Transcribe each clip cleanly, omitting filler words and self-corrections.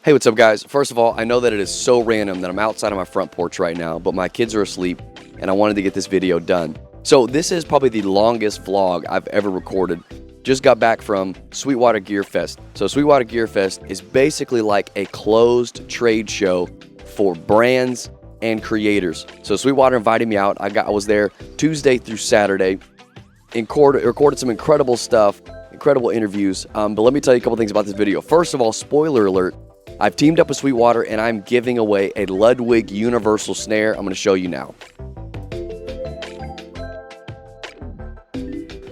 Hey, what's up guys? First of all, I know that it is so random that I'm outside on my front porch right now, but my kids are asleep and I wanted to get this video done. So this is probably the longest vlog I've ever recorded. Just got back from Sweetwater Gearfest. So Sweetwater Gearfest is basically like a closed trade show for brands and creators. So Sweetwater invited me out. I was there Tuesday through Saturday, recorded some incredible stuff, incredible interviews. But let me tell you a couple things about this video. First of all, spoiler alert, I've teamed up with Sweetwater and I'm giving away a Ludwig universal snare. I'm going to show you now.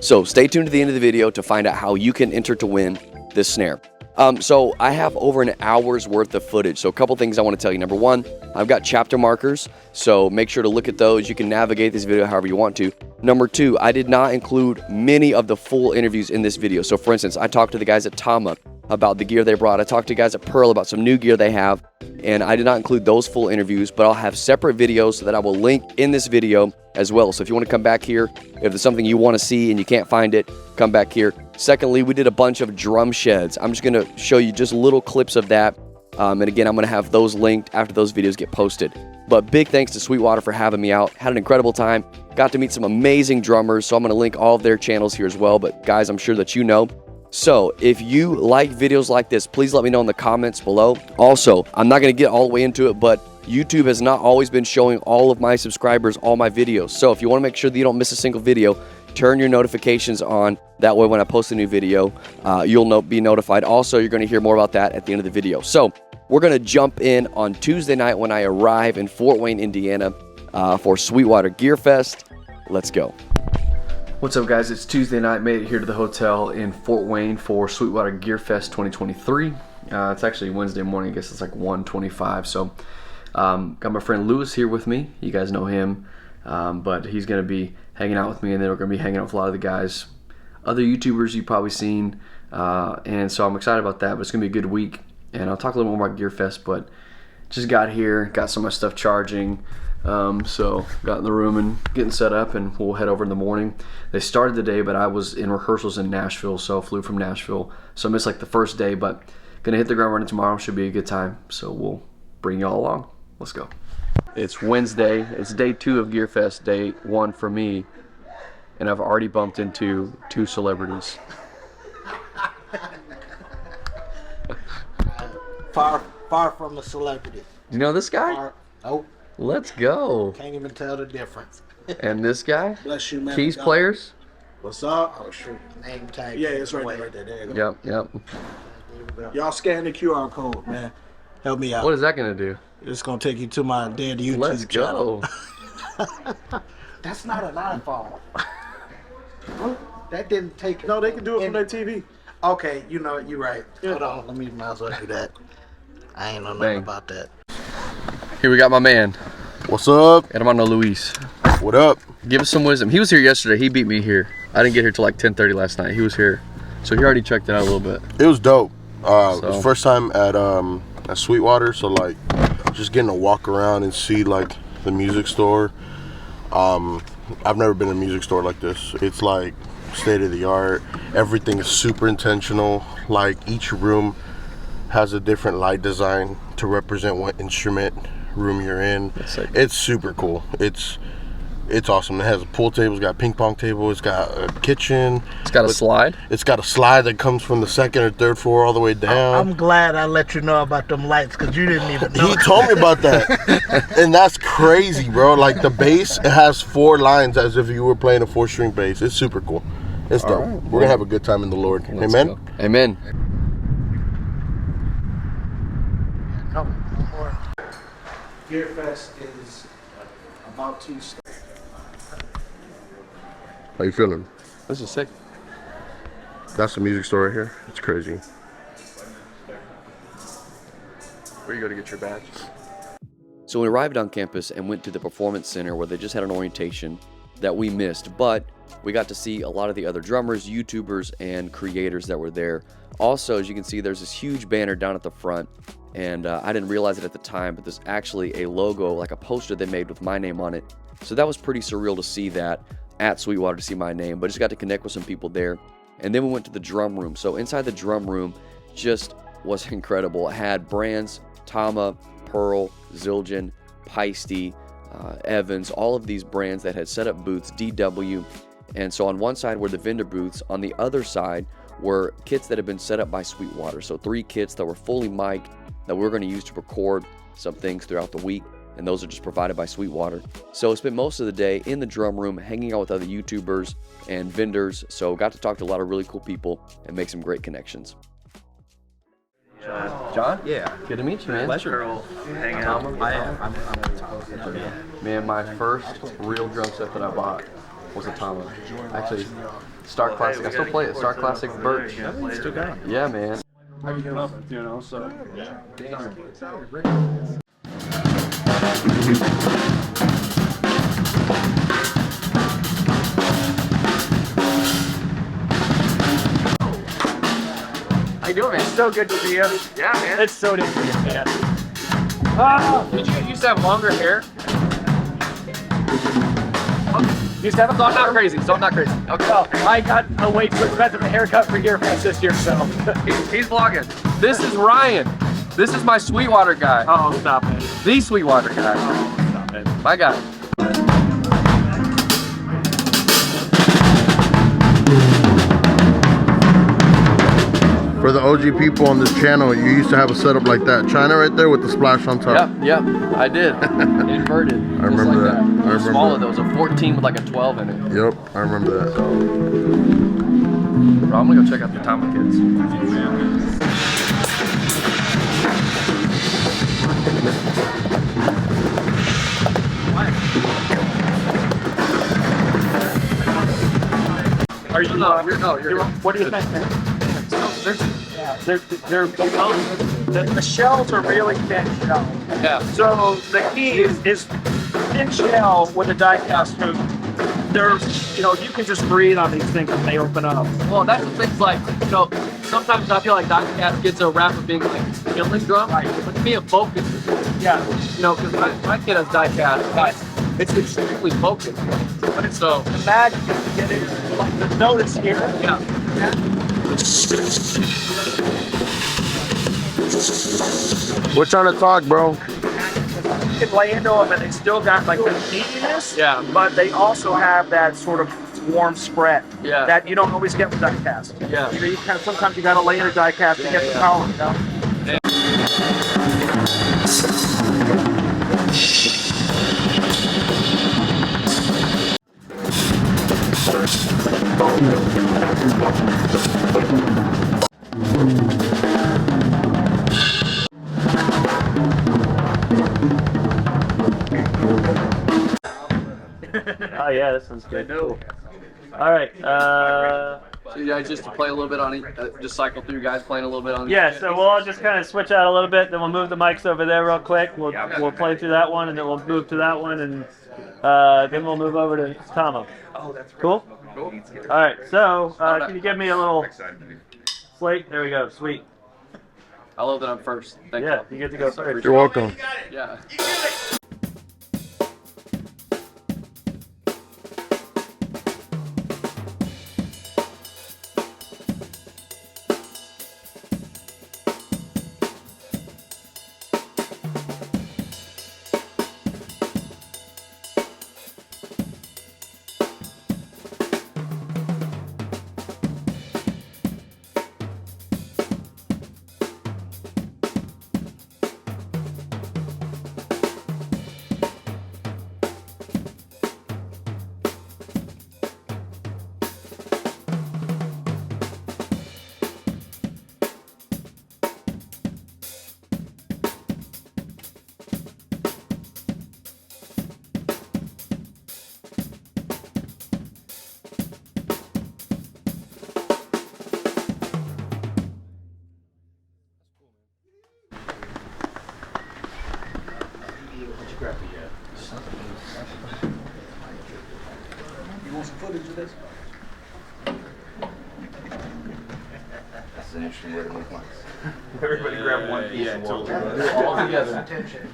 So stay tuned to the end of the video to find out how you can enter to win this snare. So I have over an hour's worth of footage. So a couple things I want to tell you. Number one, I've got chapter markers, so make sure to look at those. You can navigate this video however you want to. Number two, I did not include many of the full interviews in this video. So for instance, I talked to the guys at Tama about the gear they brought. I talked to guys at Pearl about some new gear they have, and I did not include those full interviews, but I'll have separate videos that I will link in this video as well. So if you want to come back here, if there's something you want to see and you can't find it, come back here. Secondly, we did a bunch of drum sheds. I'm just going to show you just little clips of that. And again, I'm going to have those linked after those videos get posted. But big thanks to Sweetwater for having me out. Had an incredible time. Got to meet some amazing drummers, so I'm going to link all of their channels here as well. But guys, I'm sure that you know. So if you like videos like this, please let me know in the comments below. Also, I'm not going to get all the way into it, but YouTube has not always been showing all of my subscribers all my videos. So if you want to make sure that you don't miss a single video, turn your notifications on. That way when I post a new video, you'll be notified. Also, you're going to hear more about that at the end of the video. So we're going to jump in on Tuesday night when I arrive in Fort Wayne, Indiana for Sweetwater Gearfest. Let's go. What's up guys, it's Tuesday night. Made it here to the hotel in Fort Wayne for Sweetwater Gearfest 2023. It's actually Wednesday morning, I guess it's like 1:25. So got my friend Lewis here with me. You guys know him, but he's gonna be hanging out with me, and then we're gonna be hanging out with a lot of the guys, other YouTubers you've probably seen, and so I'm excited about that. But it's gonna be a good week, and I'll talk a little more about Gearfest. But just got here, got some of my stuff charging. So got in the room and getting set up, and we'll head over in the morning. They started the day, but I was in rehearsals in Nashville, so I flew from Nashville, so I missed like the first day, but gonna hit the ground running tomorrow. Should be a good time, so we'll bring y'all along. Let's go. It's Wednesday. It's day 2 of Gearfest, day 1 for me, and I've already bumped into 2 celebrities. Far from a celebrity. You know this guy? Nope. Let's go. Can't even tell the difference. And this guy? Bless you, man. Keys players? What's up? Oh, shoot. Name tag. Yeah, it's right there. There you go. Yep. Y'all scan the QR code, man. Help me out. What is that gonna do? It's gonna take you to my dead YouTube Let's channel. go. That's not an iPhone. That didn't take. No, they can do it from their TV. Okay, you know, you're right. Yeah. Hold on, let me might as well do that. I ain't know nothing Dang. about that. Here we got my man, What's up? Hermano Luis. What up? Give us some wisdom. He was here yesterday. He beat me here. I didn't get here till like 10:30 last night. He was here, so he already checked it out a little bit. It was dope. It was first time at Sweetwater, so like just getting to walk around and see like the music store. I've never been in a music store like this. It's like state of the art. Everything is super intentional. Like each room has a different light design to represent what instrument room you're in. It's super cool. It's awesome. It has a pool table, it's got a ping pong table, it's got a kitchen. It's got a slide? It's got a slide that comes from the 2nd or 3rd floor all the way down. I'm glad I let you know about them lights, because you didn't even know. He told me about that. And that's crazy, bro. Like the bass, it has 4 lines as if you were playing a 4-string bass. It's super cool. It's dope. Right. We're gonna have a good time in the Lord. Let's Amen? Go. Amen. Gearfest is about to start. How you feeling? This is sick. That's the music store right here. It's crazy. Where you go to get your badge? So we arrived on campus and went to the Performance Center where they just had an orientation that we missed, but we got to see a lot of the other drummers, YouTubers, and creators that were there. Also, as you can see, there's this huge banner down at the front, and I didn't realize it at the time, but there's actually a logo, like a poster they made with my name on it. So that was pretty surreal to see that at Sweetwater, to see my name, but just got to connect with some people there. And then we went to the drum room. So inside the drum room, just was incredible. It had brands, Tama, Pearl, Zildjian, Paiste, Evans, all of these brands that had set up booths, DW. And so on one side were the vendor booths. On the other side were kits that had been set up by Sweetwater. So 3 kits that were fully mic'd that we're going to use to record some things throughout the week. And those are just provided by Sweetwater. So I spent most of the day in the drum room hanging out with other YouTubers and vendors. So got to talk to a lot of really cool people and make some great connections. John? Yeah. Good to meet you, man. Pleasure. Hanging out. I'm Man, my first real drum set that I bought was a Tama. Actually, Star Classic. I still play it. Star Classic Birch. still got it. Yeah, man. You know, so. How you doing, man? So good to see you. Yeah, man. It's so different, man. Did you used to have longer hair? You have So I'm not crazy. Okay. Oh, I got a way too expensive a haircut for Gearfest this year, so. He's vlogging. This is Ryan. This is my Sweetwater guy. Oh, stop it. The Sweetwater guy. Oh, stop it. My guy. For the OG people on this channel, you used to have a setup like that. China right there with the splash on top. Yep, I did. Inverted. I remember that. I remember Smaller, that. there was a 14 with like a 12 in it. Yep, I remember that. Bro, I'm gonna go check out the Tama kids. Are you, what do you think, man? The shells are really thin shells. Yeah. So the key is thin shell with a die cast hoop. There's, you can just breathe on these things when they open up. Well, that's the things like, sometimes I feel like Dr. Cat gets a rap of being like killing drum, but to me a focus. Yeah. Because my kid has die cast, but it's extremely focused. But it's So, the magic is to get it, like the notice here. yeah. We're trying to talk, bro. You can lay into them and they still got like the meatiness, Yeah. but they also have that sort of warm spread Yeah. that you don't always get with die cast. Yeah. Sometimes you gotta lay in a die cast to get the power. Oh yeah, this one's good. Cool. All right. So you guys just to play a little bit on it, just cycle through guys playing a little bit on it. Yeah, so we'll all just kind of switch out a little bit, then we'll move the mics over there real quick. We'll play through that one, and then we'll move to that one, and then we'll move over to Tama. Oh, that's cool. Cool. All right, so can you give me a little slate? There we go. Sweet. I love that I'm first. Thank Yeah, you get to go first. You're welcome. you. Yeah. You want some footage of this? is an interesting way to make mics. Everybody grab one piece and we'll do it all together.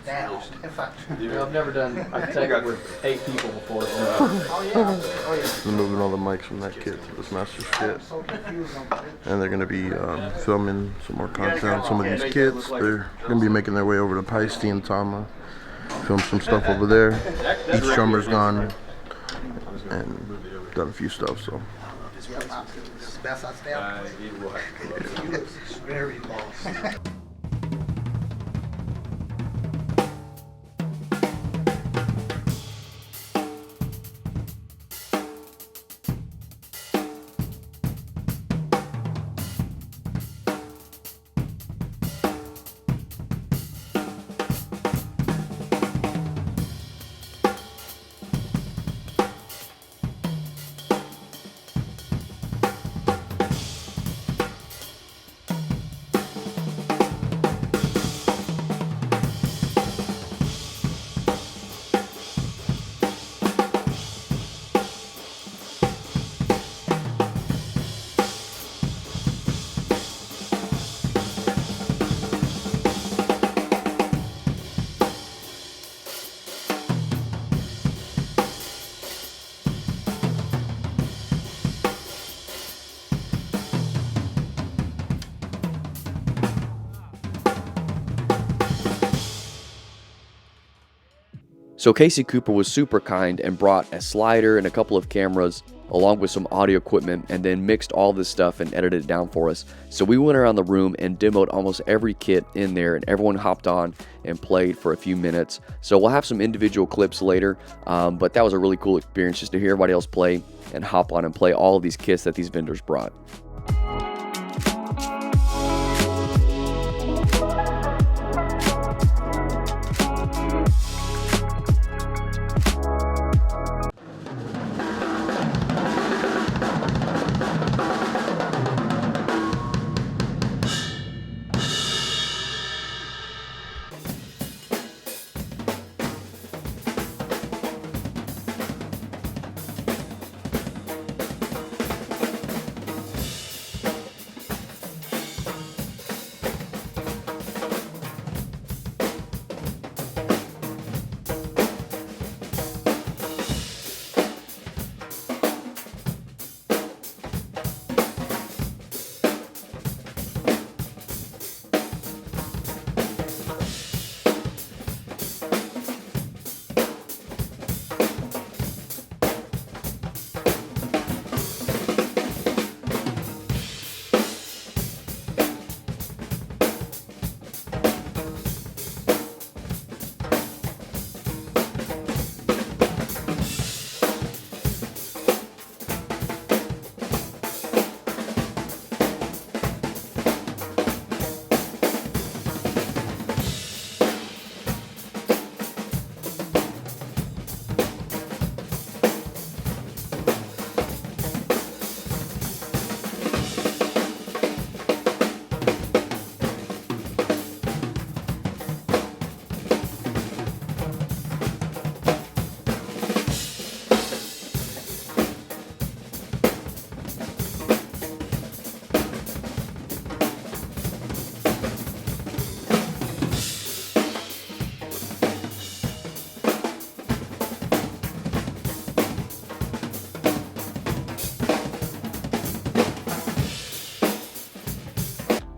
I've never done a tech with 8 people before. So. Moving all the mics from that kit to this master's kit. And they're going to be filming some more content on some of these kits. They're going to be making their way over to Paiste and Tama. Film some stuff over there. Each drummer's gone and done a few stuff, so. Very lost. So Casey Cooper was super kind and brought a slider and a couple of cameras along with some audio equipment, and then mixed all this stuff and edited it down for us. So we went around the room and demoed almost every kit in there, and everyone hopped on and played for a few minutes. So we'll have some individual clips later, but that was a really cool experience just to hear everybody else play and hop on and play all of these kits that these vendors brought.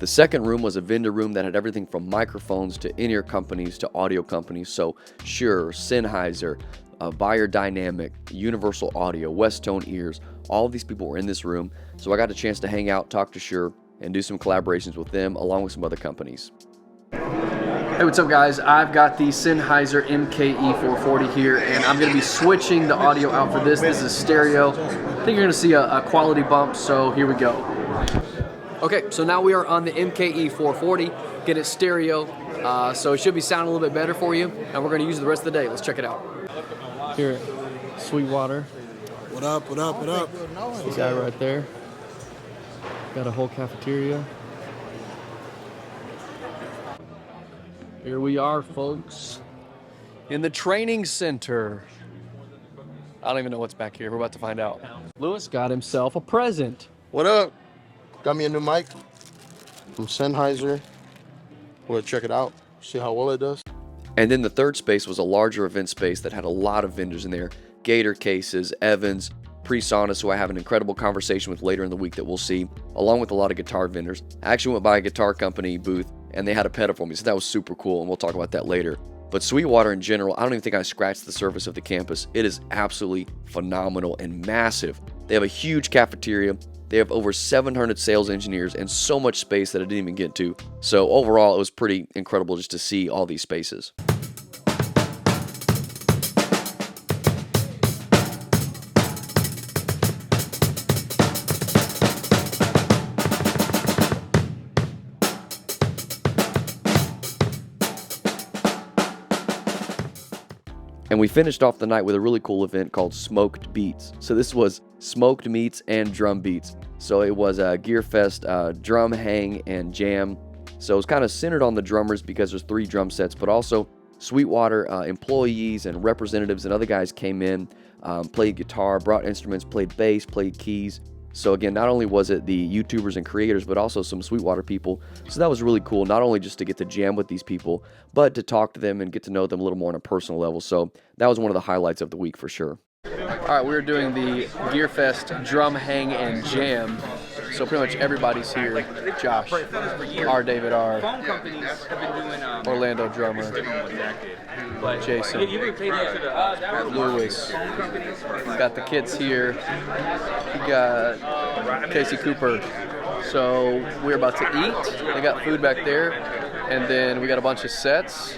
The second room was a vendor room that had everything from microphones to in-ear companies to audio companies. So Shure, Sennheiser, Beyerdynamic, Universal Audio, West Tone Ears, all of these people were in this room. So I got a chance to hang out, talk to Shure, and do some collaborations with them along with some other companies. Hey, what's up guys? I've got the Sennheiser MKE440 here, and I'm going to be switching the audio out for this. This is stereo. I think you're going to see a quality bump, so here we go. Okay, so now we are on the MKE440, get it stereo, so it should be sounding a little bit better for you, and we're going to use it the rest of the day. Let's check it out. Here at Sweetwater. What up, what up, what up? This guy right there. Got a whole cafeteria. Here we are, folks, in the training center. I don't even know what's back here. We're about to find out. Lewis got himself a present. What up? Got me a new mic. from Sennheiser. We'll check it out, see how well it does. And then the third space was a larger event space that had a lot of vendors in there. Gator Cases, Evans, PreSonus, who I have an incredible conversation with later in the week that we'll see, along with a lot of guitar vendors. I actually went by a guitar company booth and they had a pedal for me, so that was super cool, and we'll talk about that later. But Sweetwater in general, I don't even think I scratched the surface of the campus. It is absolutely phenomenal and massive. They have a huge cafeteria. They have over 700 sales engineers and so much space that I didn't even get to. So overall, it was pretty incredible just to see all these spaces. And we finished off the night with a really cool event called Smoked Beats. So this was smoked meats and drum beats. So it was a Gearfest drum hang and jam. So it was kind of centered on the drummers because there's 3 drum sets, but also Sweetwater employees and representatives and other guys came in, played guitar, brought instruments, played bass, played keys. So again, not only was it the YouTubers and creators, but also some Sweetwater people. So that was really cool, not only just to get to jam with these people, but to talk to them and get to know them a little more on a personal level. So that was one of the highlights of the week for sure. All right, we're doing the Gearfest drum hang and jam. So pretty much everybody's here. Josh, R. David R. Orlando drummer, Jason, Ludwig. Got the kids here. We got Casey Cooper. So we're about to eat. They got food back there. And then we got a bunch of sets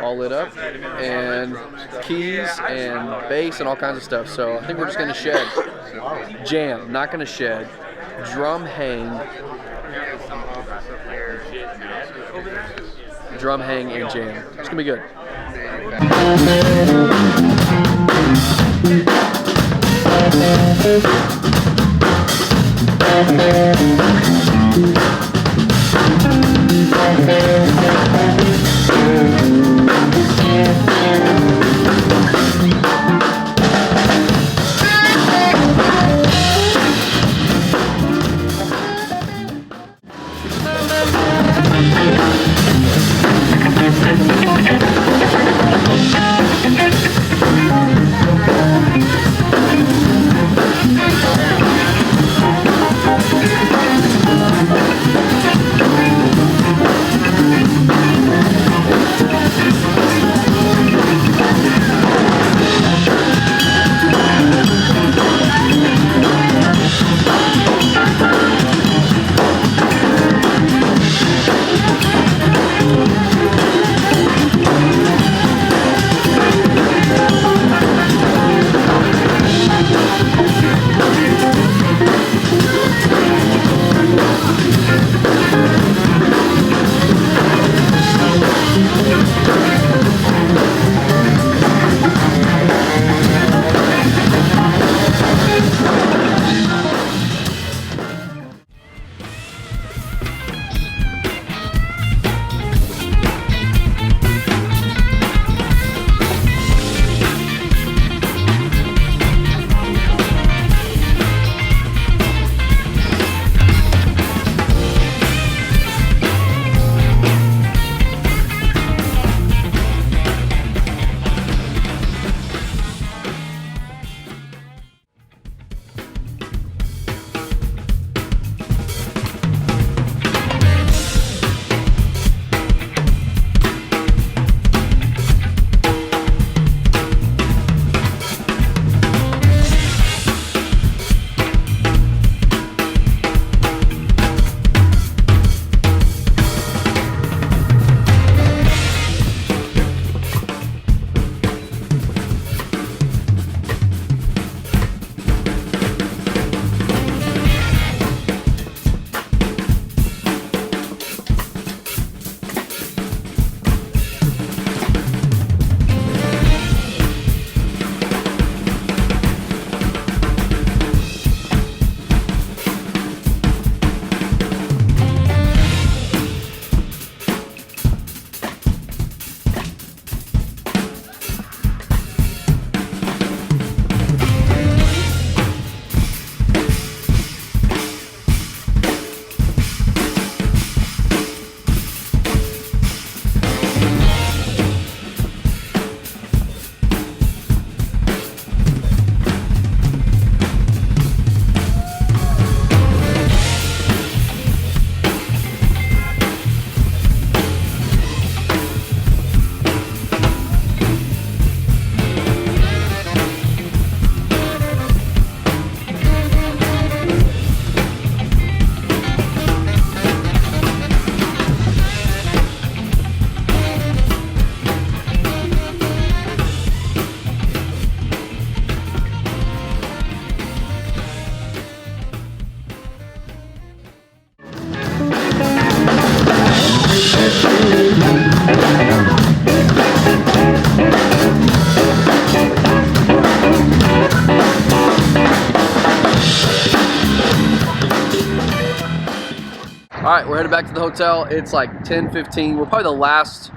all lit up, and keys and bass and all kinds of stuff. So I think we're just gonna shed. Jam, not gonna shed. Drum hang. Drum hang and jam. It's gonna be good. All right, we're headed back to the hotel. It's like 10:15. We're probably the last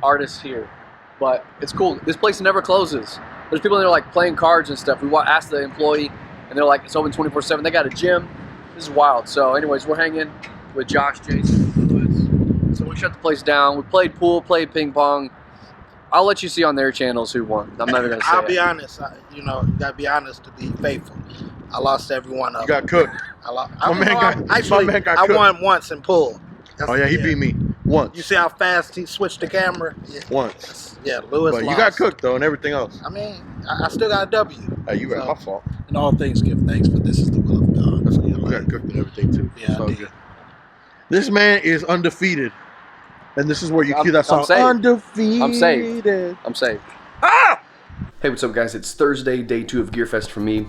artists here, but it's cool. This place never closes. There's people in there like playing cards and stuff. We asked the employee, and they're like, it's open 24/7. They got a gym. This is wild. So anyways, we're hanging with Josh, Jason, Lewis. So we shut the place down. We played pool, played ping pong. I'll let you see on their channels who won. I'm never gonna say I'll be honest. You know, you gotta be honest to be faithful. I lost every one of them. You got cooked. My man got cooked. I won once in pool. Oh yeah, he beat me once. You see how fast he switched the camera? Yeah. Once. Yeah, Lewis But lost. you got cooked though, and everything else. I mean, I still got a W. Hey, you got my fault. In all things, give thanks, but this is the will of God. So, You got cooked and everything too. Yeah, So I did. good. This man is undefeated, and this is where you cue that I'm song. saved. Undefeated. I'm saved. I'm saved. Ah! Hey, what's up, guys? It's Thursday, day 2 of Gearfest for me.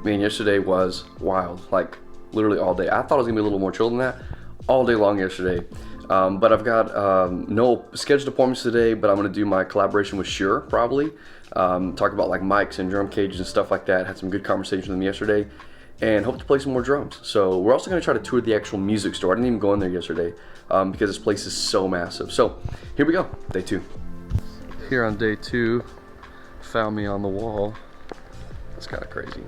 Man, yesterday was wild, like literally all day. I thought it was gonna be a little more chill than that, all day long yesterday. But I've got no scheduled appointments today, but I'm gonna do my collaboration with Shure probably. Talk about like mics and drum cages and stuff like that. Had some good conversations with them yesterday, and hope to play some more drums. So we're also gonna try to tour the actual music store. I didn't even go in there yesterday because this place is so massive. So here we go, day 2. Here on day 2, found me on the wall. It's kind of crazy.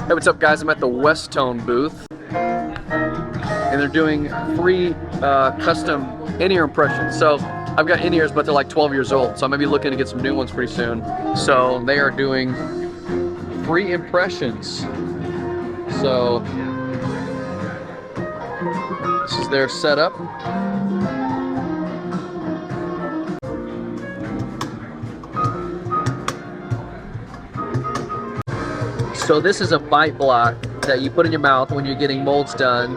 Hey, what's up, guys? I'm at the Westone booth, and they're doing free custom in-ear impressions. So I've got in-ears, but they're like 12 years old, so I'm gonna be looking to get some new ones pretty soon. So they are doing free impressions. So this is their setup. So this is a bite block that you put in your mouth when you're getting molds done,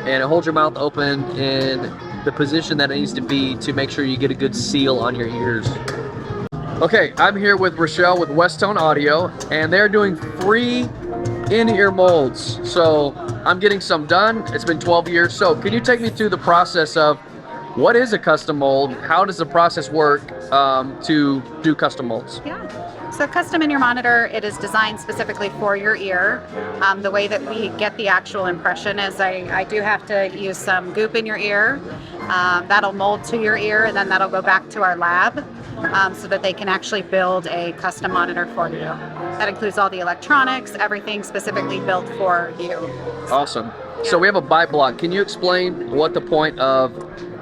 and it holds your mouth open in the position that it needs to be to make sure you get a good seal on your ears. Okay, I'm here with Rochelle with Westone Audio, and they're doing free in-ear molds. So I'm getting some done. It's been 12 years. So can you take me through the process of what is a custom mold? How does the process work to do custom molds? Yeah. So custom in your monitor, it is designed specifically for your ear. The way that we get the actual impression is I do have to use some goop in your ear. That'll mold to your ear, and then that'll go back to our lab so that they can actually build a custom monitor for you. That includes all the electronics, everything specifically built for you. Awesome. So we have a bite block. Can you explain what the point of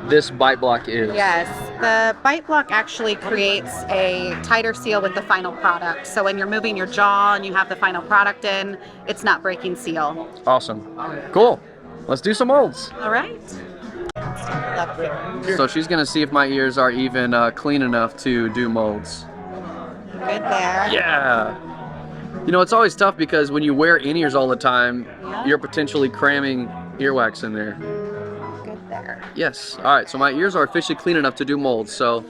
this bite block is? Yes, the bite block actually creates a tighter seal with the final product. So when you're moving your jaw and you have the final product in, it's not breaking seal. Awesome. Cool. Let's do some molds. All right. So she's gonna see if my ears are even clean enough to do molds. Good there. Yeah. You know, it's always tough because when you wear in-ears all the time, you're potentially cramming earwax in there. Good there. Yes. All right, so my ears are officially clean enough to do molds, so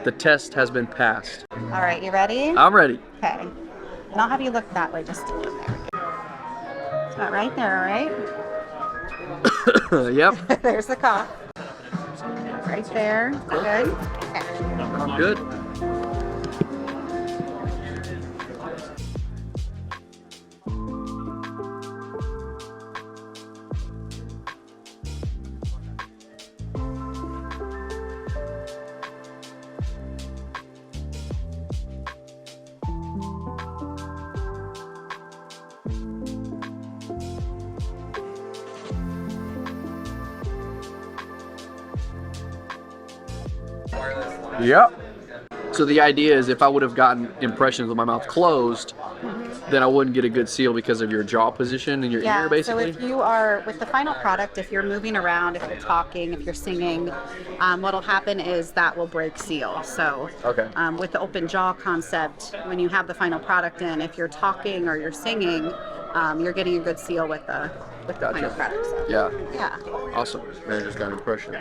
the test has been passed. All right, you ready? I'm ready. Okay. And I'll have you look that way just a little bit. It's about right there, all right? Yep. There's the cough. Right there. Good. Okay. Good. Yep. So the idea is if I would have gotten impressions with my mouth closed, then I wouldn't get a good seal because of your jaw position in your ear, basically? So if you are, with the final product, if you're moving around, if you're talking, if you're singing, what'll happen is that will break seal. So with the open jaw concept, when you have the final product in, if you're talking or you're singing, you're getting a good seal with the final product. So, yeah. Awesome. Man, I just got an impression.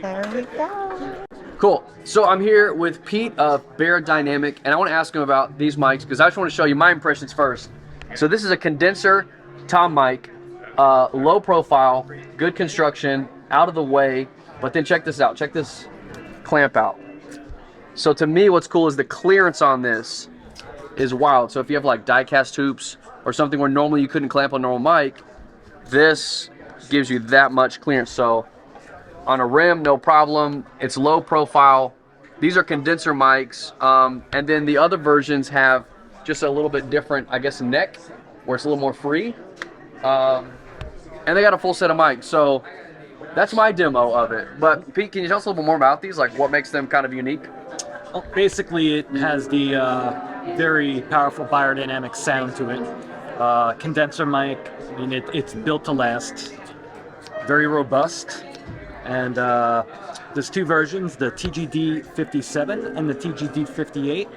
There we go. Cool. So I'm here with Pete of Beyerdynamic, and I want to ask him about these mics because I just want to show you my impressions first. So this is a condenser tom mic, low profile, good construction, out of the way, but then check this out. Check this clamp out. So to me, what's cool is the clearance on this is wild. So if you have like die-cast hoops or something where normally you couldn't clamp a normal mic, this gives you that much clearance. So on a rim, no problem. It's low profile. These are condenser mics. And then the other versions have just a little bit different, I guess, neck, where it's a little more free. And they got a full set of mics. So that's my demo of it. But Pete, can you tell us a little bit more about these? Like what makes them kind of unique? Well, basically, it has the very powerful beyerdynamic sound to it. Condenser mic, I mean, it's built to last. Very robust. And there's two versions, the TGD 57 and the TGD 58.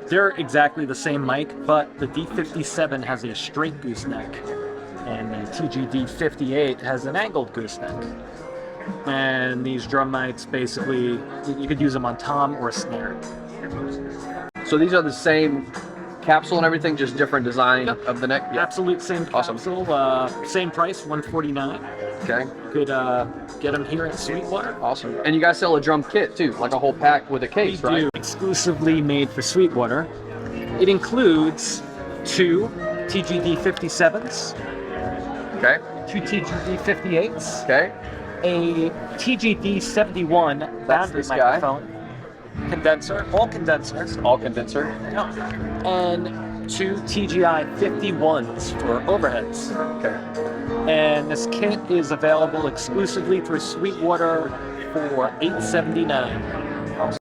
They're exactly the same mic, but the D57 has a straight gooseneck, and the TGD 58 has an angled gooseneck. And these drum mics, basically, you could use them on tom or snare. So these are the same capsule and everything, just different design of the neck? Yeah. Absolute same capsule, same price, $149. Okay. Could get them here at Sweetwater. Awesome. And you guys sell a drum kit too, like a whole pack with a case, right? We do. Exclusively made for Sweetwater. It includes two TGD 57s. Okay. Two TGD 58s. Okay. A TGD 71 boundary microphone. Condenser, all condensers. All condenser. Yeah. And two TGI 51s for overheads. Okay. And this kit is available exclusively through Sweetwater for $879. Awesome.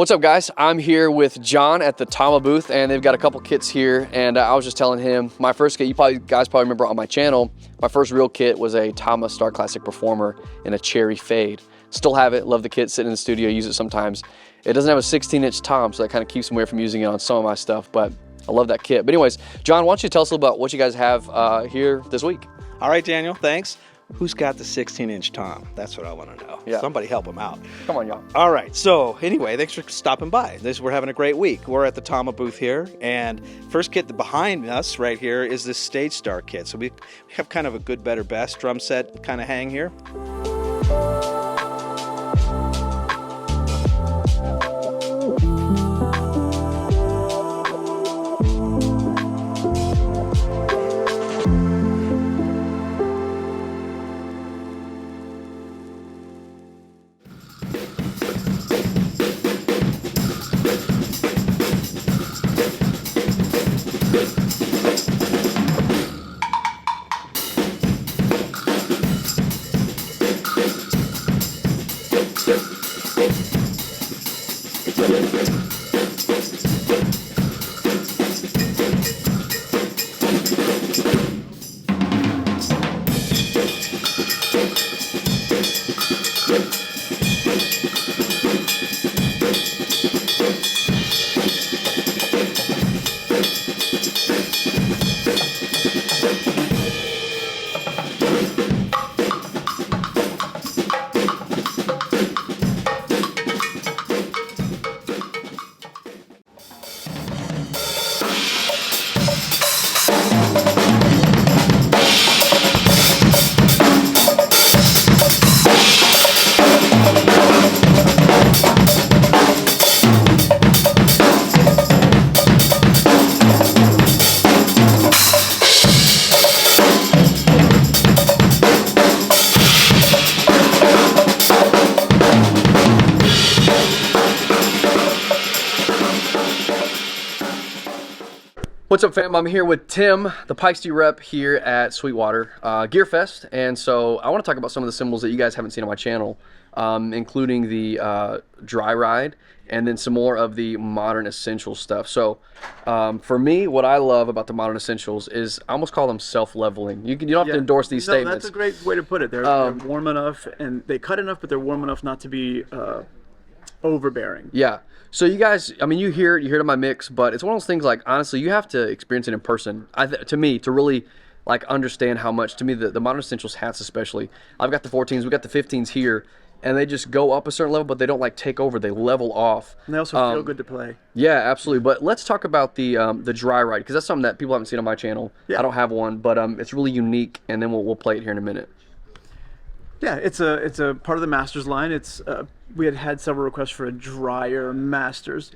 What's up, guys? I'm here with John at the Tama booth, and they've got a couple kits here. And I was just telling him my first kit, guys probably remember on my channel, my first real kit was a Tama Star Classic Performer in a cherry fade. Still have it, love the kit, sit in the studio, use it sometimes. It doesn't have a 16-inch tom, so that kind of keeps me away from using it on some of my stuff, but I love that kit. But anyways, John, why don't you tell us a little about what you guys have here this week? All right, Daniel, thanks. Who's got the 16-inch tom? That's what I want to know. Yeah. Somebody help him out. Come on, y'all. All right, so anyway, thanks for stopping by. We're having a great week. We're at the Tama booth here, and first kit behind us right here is this Stage Star kit. So we have kind of a good, better, best drum set kind of hang here. What's up, fam? I'm here with Tim, the Paiste rep here at Sweetwater Gearfest, and so I want to talk about some of the cymbals that you guys haven't seen on my channel, including the dry ride and then some more of the modern essentials stuff. So for me, what I love about the modern essentials is I almost call them self-leveling. You don't have to endorse these statements. That's a great way to put it. They're warm enough and they cut enough, but they're warm enough not to be overbearing. Yeah. So you guys, I mean, you hear it in my mix, but it's one of those things, like, honestly, you have to experience it in person. To me, to really like understand how much, to me, the modern essentials hats especially. I've got the 14s, we got the 15s here, and they just go up a certain level, but they don't like take over. They level off. And they also feel good to play. Yeah, absolutely. But let's talk about the dry ride, because that's something that people haven't seen on my channel. Yeah. I don't have one, but it's really unique, and then we'll play it here in a minute. Yeah, it's a part of the Masters line. It's we had several requests for a drier Masters,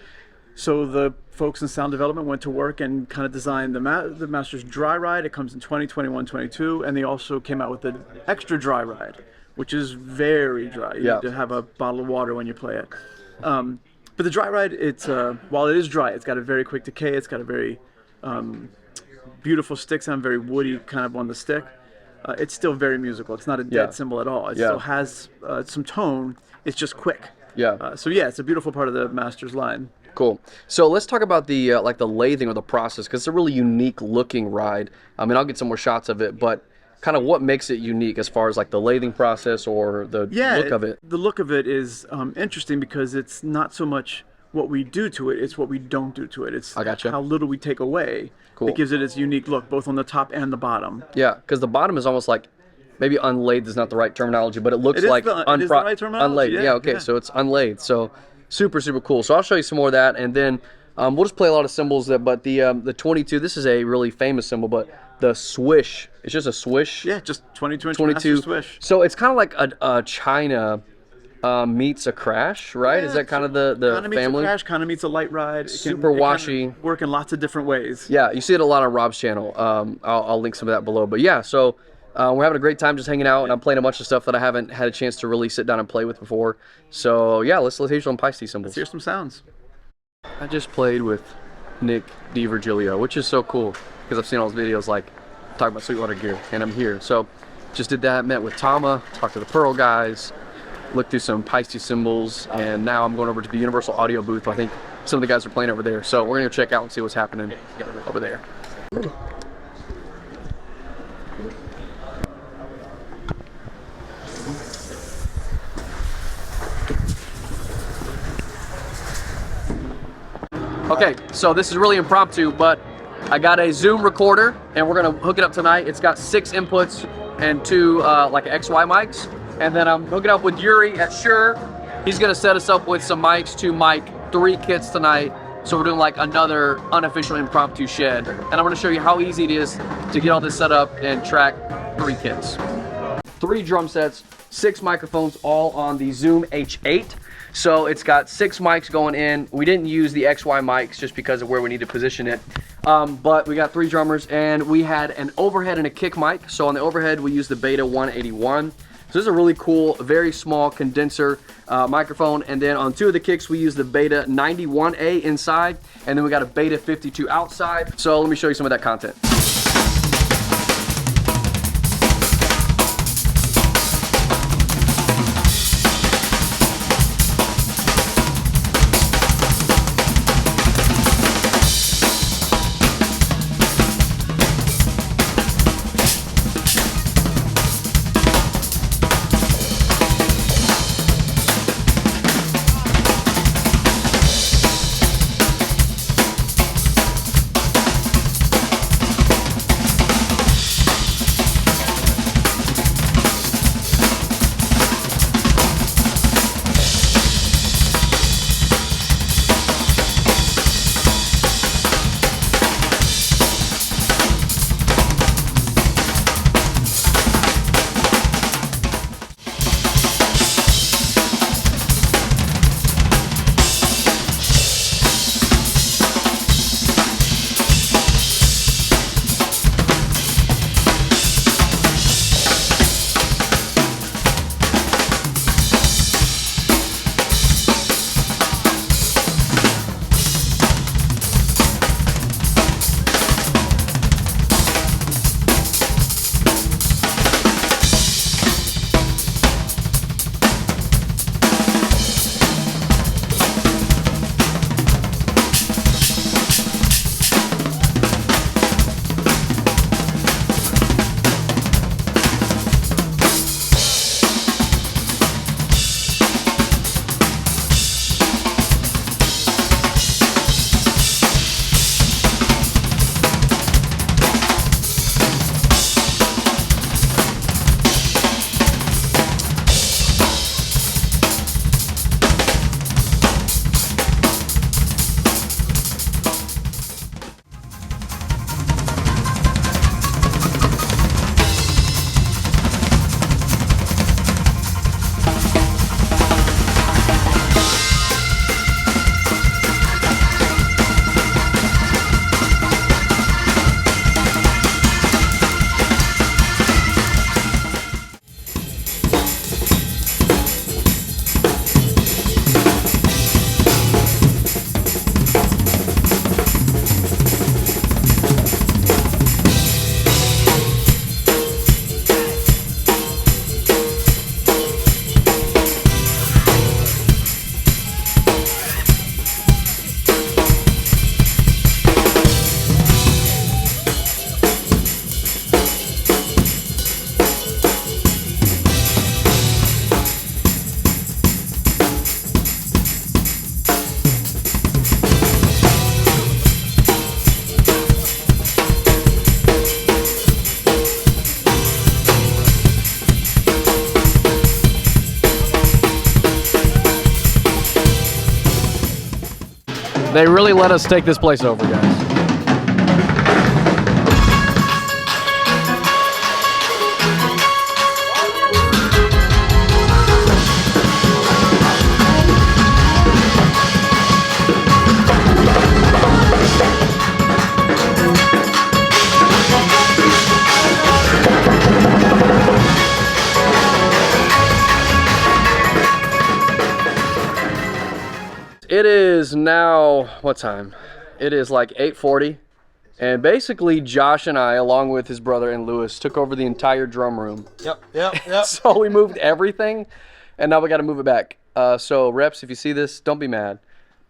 so the folks in sound development went to work and kind of designed the Masters dry ride. It comes in 20, 21, 22, and they also came out with the extra dry ride, which is very dry. You need to have a bottle of water when you play it. But the dry ride, it's while it is dry, it's got a very quick decay. It's got a very beautiful stick sound, very woody kind of on the stick. It's still very musical. It's not a dead cymbal at all. It still has some tone. It's just quick. Yeah. So yeah, it's a beautiful part of the Masters line. Cool. So let's talk about the like the lathing or the process, because it's a really unique looking ride. I mean, I'll get some more shots of it, but kind of what makes it unique as far as like the lathing process or the look of it? The look of it is interesting because it's not so much what we do to it, it's what we don't do to it. It's how little we take away. Cool. It gives it its unique look, both on the top and the bottom. Yeah, because the bottom is almost like, maybe unlaid is not the right terminology, but it looks like it is the right terminology. unlaid. Yeah, okay, so it's unlaid. So super, super cool. So I'll show you some more of that, and then we'll just play a lot of cymbals. But the 22, this is a really famous cymbal, but the swish, it's just a swish. Yeah, just 22 swish. So it's kind of like a China meets a crash, right? Yeah, is that kind of the kinda family? Meets a crash, kind of meets a light ride. Super washy. Kind of work in lots of different ways. Yeah, you see it a lot on Rob's channel. I'll link some of that below. But yeah, so we're having a great time just hanging out, and I'm playing a bunch of stuff that I haven't had a chance to really sit down and play with before. So yeah, let's hear some Paiste cymbals. Let's hear some sounds. I just played with Nick Divirgilio, which is so cool because I've seen all his videos like talking about Sweetwater gear, and I'm here. So just did that, met with Tama, talked to the Pearl guys, looked through some Paiste cymbals, and now I'm going over to the Universal Audio booth. I think some of the guys are playing over there, so we're gonna go check out and see what's happening over there. Okay, so this is really impromptu, but I got a Zoom recorder, and we're gonna hook it up tonight. It's got 6 inputs and 2 like XY mics, and then I'm hooking up with Yuri at Shure. He's gonna set us up with some mics to mic 3 kits tonight. So we're doing like another unofficial impromptu shed, and I'm gonna show you how easy it is to get all this set up and track 3 kits. 3 drum sets, 6 microphones, all on the Zoom H8. So it's got 6 mics going in. We didn't use the XY mics just because of where we need to position it. But we got 3 drummers, and we had an overhead and a kick mic. So on the overhead, we used the Beta 181. So this is a really cool, very small condenser microphone. And then on 2 of the kicks, we used the Beta 91A inside, and then we got a Beta 52 outside. So let me show you some of that content. They really let us take this place over, guys. It is now, what time? It is like 8:40, and basically Josh and I, along with his brother and Lewis, took over the entire drum room. Yep. So we moved everything, and now we got to move it back. So reps, if you see this, don't be mad,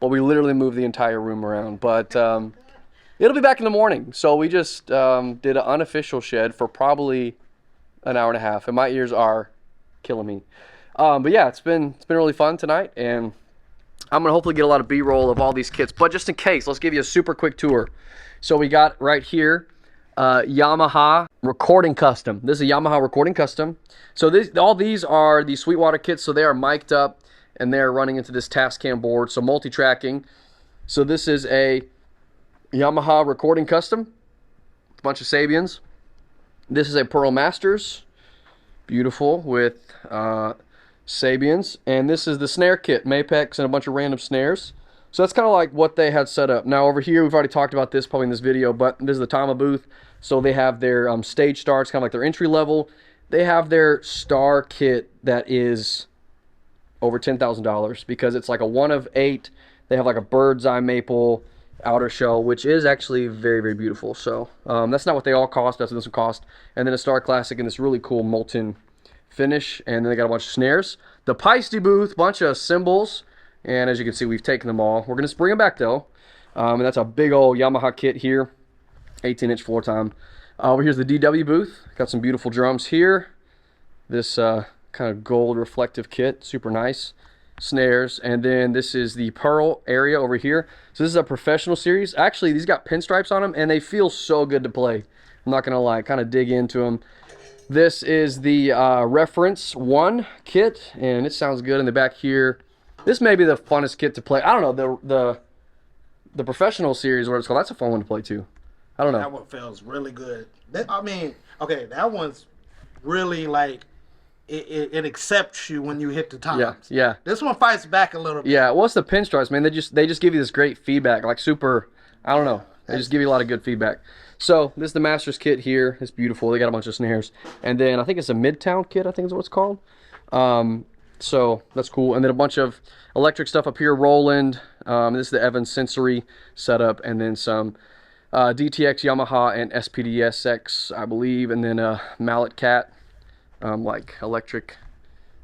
but we literally moved the entire room around. But it'll be back in the morning. So we just did an unofficial shed for probably an hour and a half, and my ears are killing me. But yeah, it's been really fun tonight, and I'm gonna hopefully get a lot of B-roll of all these kits, but just in case, let's give you a super quick tour. So we got right here, Yamaha Recording Custom. This is a Yamaha Recording Custom. So all these are the Sweetwater kits, so they are mic'd up and they're running into this Tascam board, so multi-tracking. So this is a Yamaha Recording Custom, a bunch of Sabians. This is a Pearl Masters, beautiful, with Sabians, and this is the snare kit, Mapex, and a bunch of random snares. So that's kind of like what they had set up. Now over here, we've already talked about this probably in this video, but this is the Tama booth. So they have their stage starts, kind of like their entry level. They have their star kit that is over $10,000 because it's like a 1 of 8. They have like a bird's eye maple outer shell, which is actually very, very beautiful. So that's not what they all cost. That's what this would cost. And then a Star Classic in this really cool molten finish, and then they got a bunch of snares. The Paiste booth, bunch of cymbals, and as you can see, we've taken them all. We're gonna bring them back though, and that's a big old Yamaha kit here, 18-inch floor time. Over here's the DW booth. Got some beautiful drums here. This kind of gold reflective kit, super nice. Snares, and then this is the Pearl area over here. So this is a professional series. Actually, these got pinstripes on them, and they feel so good to play. I'm not gonna lie, kind of dig into them. This is the Reference 1 kit, and it sounds good in the back here. This may be the funnest kit to play. I don't know, the professional series, what it's called, that's a fun one to play too. I don't know. That one feels really good. I mean, okay, that one's really like, it accepts you when you hit the toms. Yeah. This one fights back a little bit. Yeah, what's the pinstripes, man? They just give you this great feedback, like super, I don't know. They just give you a lot of good feedback. So this is the Masters kit here. It's beautiful. They got a bunch of snares. And then I think it's a Midtown kit, I think is what it's called. So that's cool. And then a bunch of electric stuff up here, Roland. This is the Evans Sensory setup. And then some DTX, Yamaha, and SPDSX, I believe. And then a Mallet Cat, like electric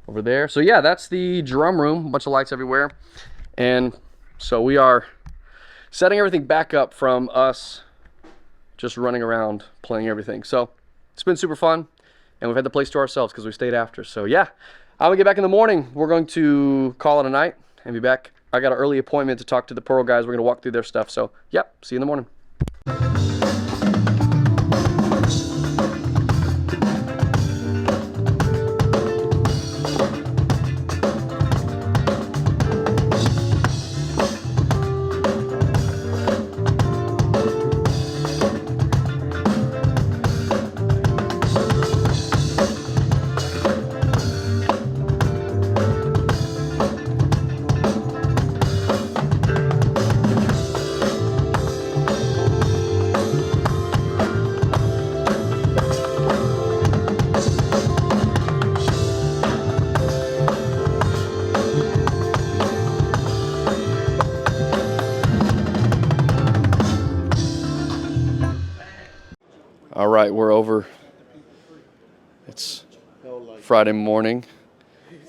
over there. So yeah, that's the drum room. A bunch of lights everywhere. And so we are setting everything back up from us just running around playing everything. So it's been super fun, and we've had the place to ourselves because we stayed after. So yeah, I'm gonna get back in the morning. We're going to call it a night and be back. I got an early appointment to talk to the Pearl guys. We're gonna walk through their stuff. So yep, see you in the morning. All right, we're over. It's Friday morning.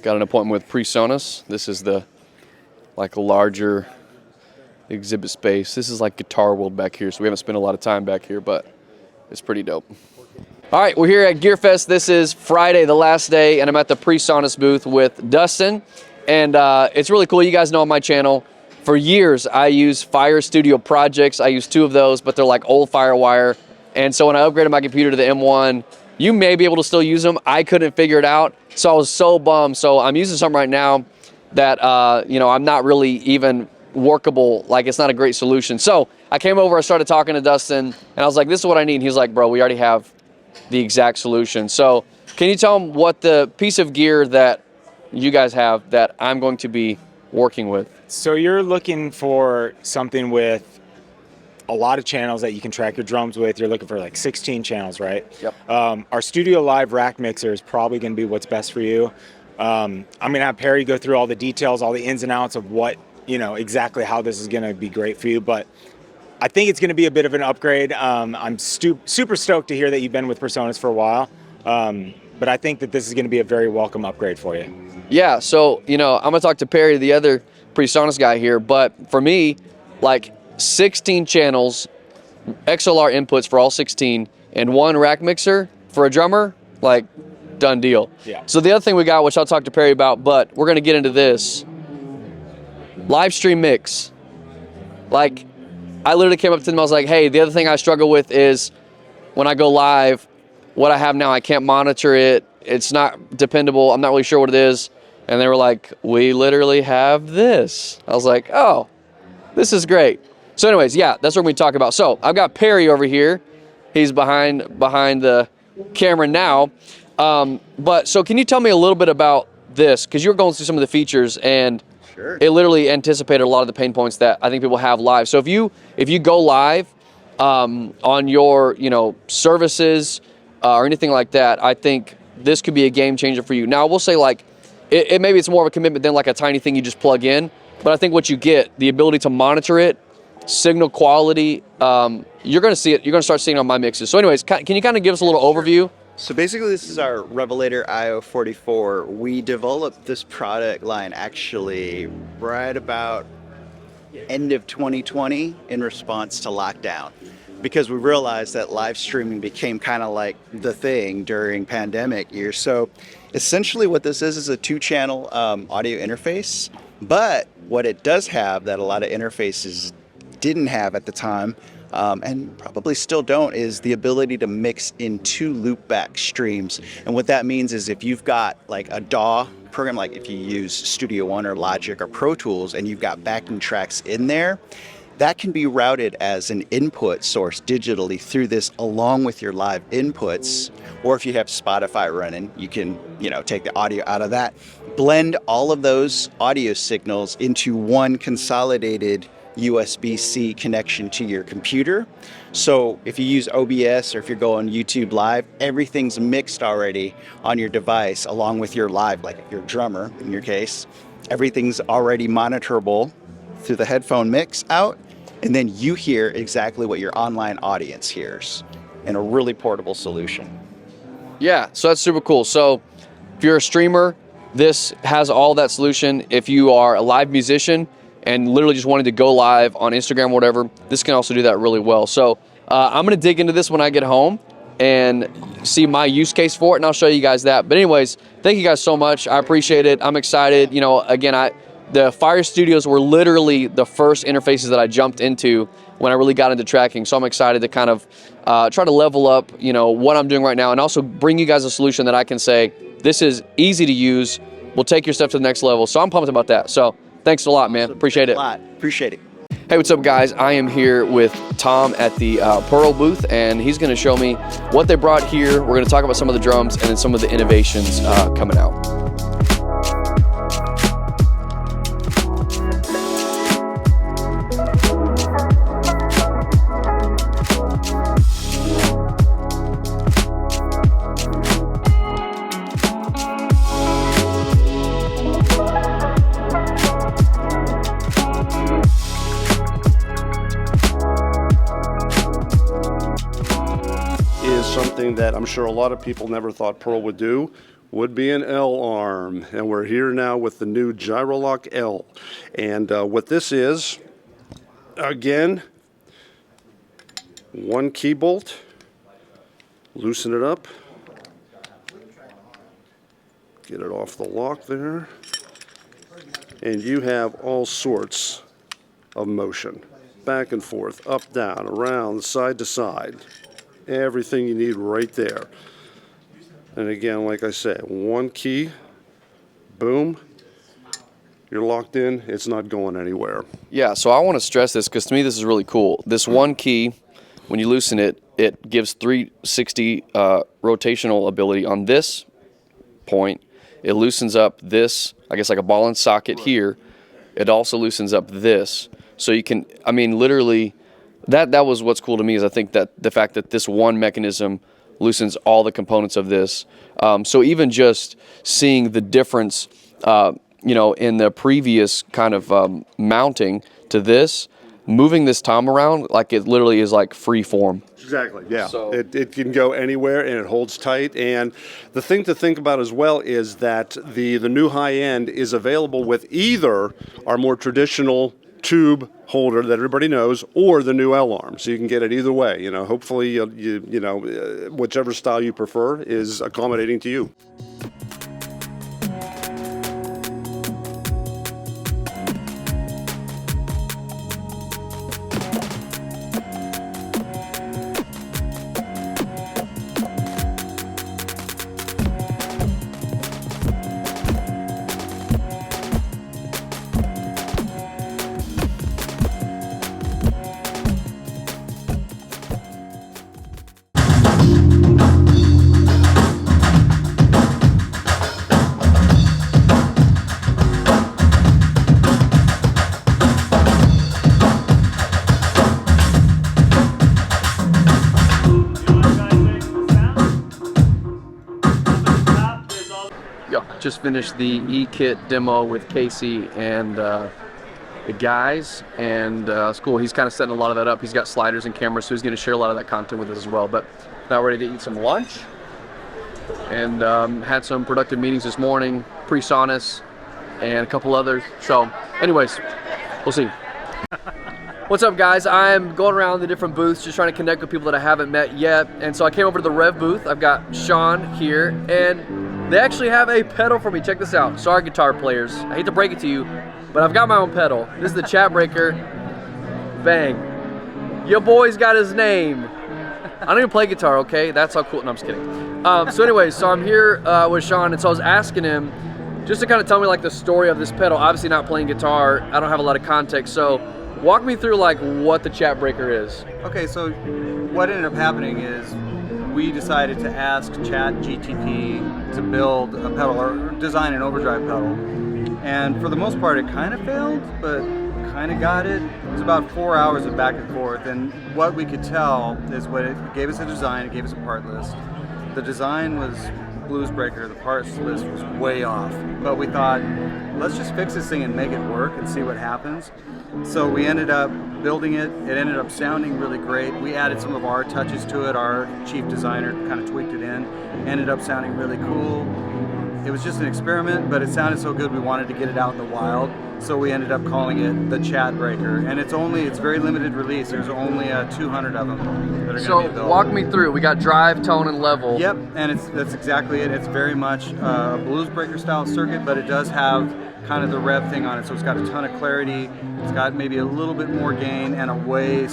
Got an appointment with PreSonus. This is the larger exhibit space. This is like Guitar World back here, so we haven't spent a lot of time back here, but it's pretty dope. All right, we're here at Gearfest. This is Friday, the last day, and I'm at the PreSonus booth with Dustin. And it's really cool. You guys know on my channel, for years I use Fire Studio projects. I use 2 of those, but they're like old FireWire. And so when I upgraded my computer to the M1, you may be able to still use them. I couldn't figure it out, so I was so bummed. So I'm using something right now that, you know, I'm not really even workable, like it's not a great solution. So I came over, I started talking to Dustin, and I was like, this is what I need. And he's like, bro, we already have the exact solution. So can you tell him what the piece of gear that you guys have that I'm going to be working with? So you're looking for something with a lot of channels that you can track your drums with. You're looking for like 16 channels, right? Yep. Our Studio Live rack mixer is probably going to be what's best for you. I'm going to have Perry go through all the details, all the ins and outs of what, exactly how this is going to be great for you. But I think it's going to be a bit of an upgrade. I'm super stoked to hear that you've been with PreSonus for a while. But I think that this is going to be a very welcome upgrade for you. Yeah, so, I'm going to talk to Perry, the other PreSonus guy here. But for me, like 16 channels, XLR inputs for all 16, and one rack mixer for a drummer, like, done deal. Yeah. So the other thing we got, which I'll talk to Perry about, but we're going to get into this, live stream mix. Like, I literally came up to them, I was like, hey, the other thing I struggle with is when I go live, what I have now, I can't monitor it. It's not dependable. I'm not really sure what it is. And they were like, we literally have this. I was like, oh, this is great. So anyways, yeah, that's what we talk about. So I've got Perry over here. He's behind the camera now. But so can you tell me a little bit about this? Because you were going through some of the features, and Sure. It literally anticipated a lot of the pain points that I think people have live. So if you go live on your services or anything like that, I think this could be a game changer for you. Now I will say, like, it maybe it's more of a commitment than like a tiny thing you just plug in. But I think what you get, the ability to monitor it, signal quality, you're going to see it. You're going to start seeing it on my mixes. So anyways, can you kind of give us a little overview? So basically, this is our Revelator IO44. We developed this product line actually right about end of 2020 in response to lockdown, because we realized that live streaming became kind of like the thing during pandemic years. So essentially what this is a 2-channel audio interface, but what it does have that a lot of interfaces didn't have at the time, and probably still don't, is the ability to mix in 2 loopback streams. And what that means is if you've got like a DAW program, like if you use Studio One or Logic or Pro Tools, and you've got backing tracks in there, that can be routed as an input source digitally through this along with your live inputs. Or if you have Spotify running, you can, take the audio out of that, blend all of those audio signals into one consolidated USB-C connection to your computer. So if you use OBS or if you're going YouTube Live, everything's mixed already on your device along with your live, like if you're a drummer in your case, everything's already monitorable through the headphone mix out, and then you hear exactly what your online audience hears in a really portable solution. Yeah, so that's super cool. So if you're a streamer, this has all that solution. If you are a live musician and literally just wanted to go live on Instagram or whatever, this can also do that really well. So I'm going to dig into this when I get home and see my use case for it, and I'll show you guys that. But anyways, thank you guys so much. I appreciate it. I'm excited. Again, the Fire Studios were literally the first interfaces that I jumped into when I really got into tracking. So I'm excited to kind of try to level up, what I'm doing right now, and also bring you guys a solution that I can say, this is easy to use, will take your stuff to the next level. So I'm pumped about that. So thanks a lot, man. Appreciate it. Appreciate it. Hey, what's up, guys? I am here with Tom at the Pearl booth, and he's going to show me what they brought here. We're going to talk about some of the drums and then some of the innovations coming out. Something that I'm sure a lot of people never thought Pearl would do would be an L arm, and we're here now with the new Gyrolock L. And what this is, again, 1 key bolt, loosen it up, get it off the lock there, and you have all sorts of motion, back and forth, up, down, around, side to side. Everything you need right there. And again, like I said, 1 key, boom, You're locked in. It's not going anywhere. Yeah, so I want to stress this because to me this is really cool. This one key, when you loosen it, it gives 360 rotational ability on this point. It loosens up this, I guess like a ball and socket here. It also loosens up this. So you can, I mean, literally, that was what's cool to me is I think that the fact that this one mechanism loosens all the components of this. So even just seeing the difference, you know, in the previous kind of mounting to this, moving this tom around, like it literally is like free form. Exactly, yeah. So, it can go anywhere and it holds tight. And the thing to think about as well is that the new high end is available with either our more traditional tube holder that everybody knows or the new L-arm. So you can get it either way. You know, hopefully, you know, whichever style you prefer is accommodating to you. Just finished the E-Kit demo with Casey and the guys, and it's cool. He's kind of setting a lot of that up. He's got sliders and cameras, so he's going to share a lot of that content with us as well. But now ready to eat some lunch, and had some productive meetings this morning, PreSonus, and a couple others. So anyways, we'll see. What's up, guys? I'm going around the different booths just trying to connect with people that I haven't met yet, and so I came over to the Rev booth. I've got Sean here, and they actually have a pedal for me. Check this out. Sorry, guitar players. I hate to break it to you, but I've got my own pedal. This is the Chat Breaker. Bang. Your boy's got his name. I don't even play guitar, okay? That's how cool. No, I'm just kidding. So anyways, so I'm here with Sean, and so I was asking him just to kind of tell me like the story of this pedal. Obviously not playing guitar. I don't have a lot of context. So walk me through like what the Chat Breaker is. Okay, so what ended up happening is we decided to ask ChatGTP to build a pedal or design an overdrive pedal. And for the most part, it kind of failed, but kind of got it. It was about 4 hours of back and forth. And what we could tell is what it gave us a design, it gave us a part list. The design was Blues Breaker, the parts list was way off. But we thought, let's just fix this thing and make it work and see what happens. So we ended up building it. It ended up sounding really great. We added some of our touches to it. Our chief designer kind of tweaked it in. Ended up sounding really cool. It was just an experiment, but it sounded so good we wanted to get it out in the wild. So we ended up calling it the Chat Breaker. And it's very limited release. There's only 200 of them that are going to be available. So walk me through. We got drive, tone, and level. Yep, and that's exactly it. It's very much a Blues Breaker style circuit, but it does have kind of the rev thing on it. So it's got a ton of clarity. It's got maybe a little bit more gain and a way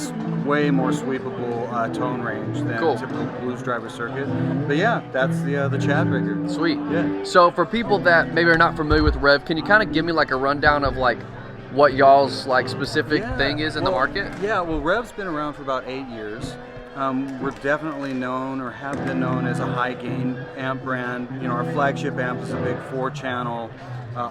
more sweepable tone range than a typical blues driver circuit. But yeah, that's the Chat Breaker. Sweet. Yeah. So for people that maybe are not familiar with Rev, can you kind of give me like a rundown of like what y'all's like specific thing is in the market? Yeah, well, Rev's been around for about 8 years. We're definitely known or have been known as a high gain amp brand. You know, our flagship amp is a big 4-channel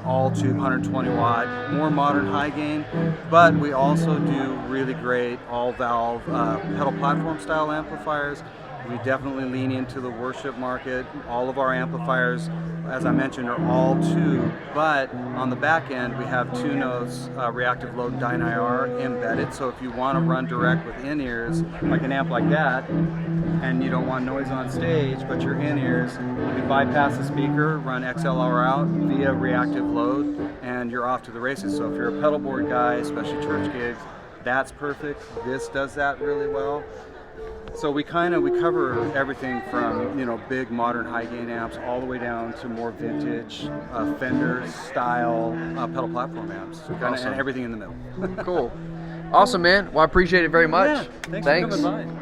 all tube 120 watt, more modern high gain, but we also do really great all valve pedal platform style amplifiers. We definitely lean into the worship market. All of our amplifiers, as I mentioned, are all tube, but on the back end we have 2 notes reactive load dyne IR embedded, so if you want to run direct with in-ears, like an amp like that, and you don't want noise on stage, but your in-ears, you can bypass the speaker, run XLR out via reactive load, and you're off to the races. So if you're a pedal board guy, especially church gigs, that's perfect. This does that really well. So we cover everything from, you know, big modern high gain amps all the way down to more vintage Fender style pedal platform amps, and everything in the middle. Cool. Awesome, man. Well, I appreciate it very much. Yeah, thanks for coming by.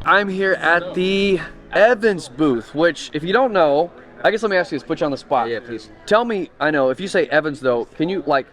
I'm here at the Evans booth, which, if you don't know, I guess let me ask you this, put you on the spot. Yeah, please. Tell me, I know, if you say Evans though, can you like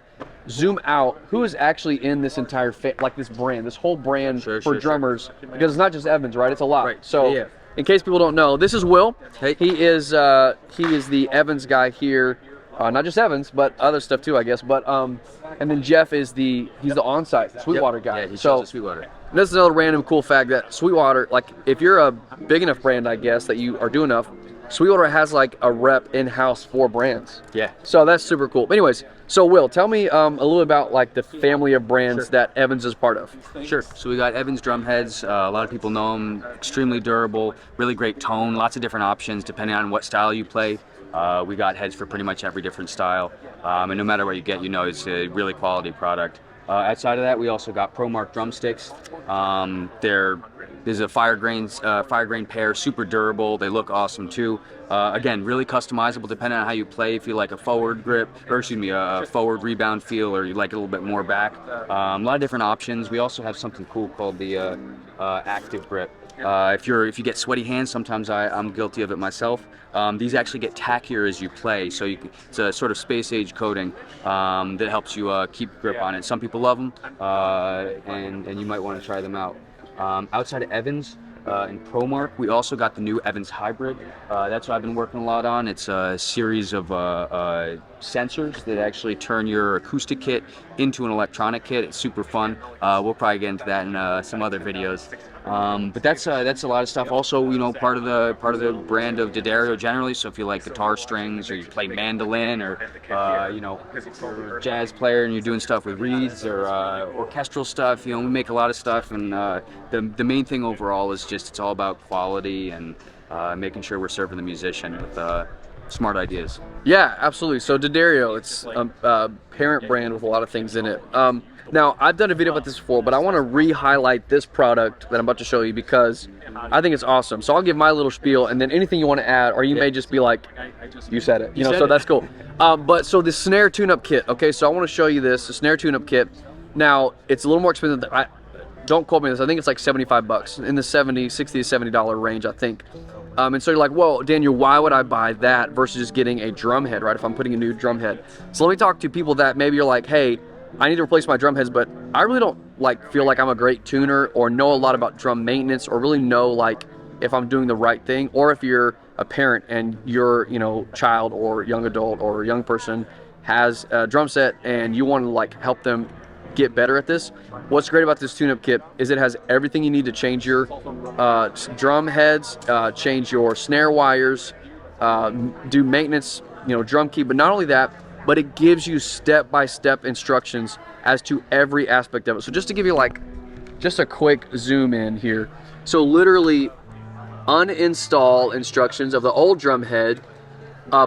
zoom out, who is actually in this entire, like this brand, this whole brand for drummers? Because it's not just Evans, right? It's a lot. Right. So, in case people don't know, this is Will. Hey. He is the Evans guy here. Not just Evans, but other stuff too, I guess. But and then Jeff is he's the on-site Sweetwater guy. Yeah, he shows Sweetwater. This is another random cool fact that Sweetwater, like if you're a big enough brand, I guess, that you are doing enough, Sweetwater has like a rep in-house for brands. Yeah. So that's super cool. But anyways, so Will, tell me a little about like the family of brands that Evans is part of. Sure. So we got Evans drum heads. A lot of people know them. Extremely durable, really great tone. Lots of different options depending on what style you play. We got heads for pretty much every different style, and no matter what you get, you know it's a really quality product. Outside of that, we also got ProMark drumsticks. There's a fire grain pair, super durable. They look awesome too. Again, really customizable depending on how you play. If you like a forward grip, or excuse me, a forward rebound feel, or you like it a little bit more back. A lot of different options. We also have something cool called the active grip. If you get sweaty hands, sometimes I'm guilty of it myself. These actually get tackier as you play, so it's a sort of space age coating that helps you keep grip on it. Some people love them, and you might want to try them out. Outside of Evans and ProMark, we also got the new Evans Hybrid. That's what I've been working a lot on. It's a series of sensors that actually turn your acoustic kit into an electronic kit. It's super fun. We'll probably get into that in some other videos. But that's a lot of stuff. Also, you know, part of the brand of Divirgilio generally. So if you like guitar strings, or you play mandolin, or you know, you're a jazz player and you're doing stuff with reeds or orchestral stuff, you know, we make a lot of stuff. And the main thing overall is just it's all about quality and making sure we're serving the musician with smart ideas. Yeah, absolutely. So Divirgilio, it's a parent brand with a lot of things in it. Now, I've done a video about this before, but I want to re-highlight this product that I'm about to show you because I think it's awesome. So I'll give my little spiel, and then anything you want to add, or you may just be like, you said it. You know, so that's cool. But so the snare tune-up kit. Okay, so I want to show you this, the snare tune-up kit. Now, it's a little more expensive. Don't quote me on this. I think it's like 75 bucks, in the $60 to $70 range, I think. And so you're like, whoa, Daniel, why would I buy that versus just getting a drum head, right? If I'm putting a new drum head. So let me talk to people that maybe you're like, hey, I need to replace my drum heads, but I really don't feel like I'm a great tuner or know a lot about drum maintenance or really know like if I'm doing the right thing, or if you're a parent and your child or young adult or young person has a drum set and you want to like help them get better at this. What's great about this tune-up kit is it has everything you need to change your drum heads, change your snare wires, do maintenance, drum key, but not only that, but it gives you step-by-step instructions as to every aspect of it. So just to give you like just a quick zoom in here. So literally uninstall instructions of the old drum head,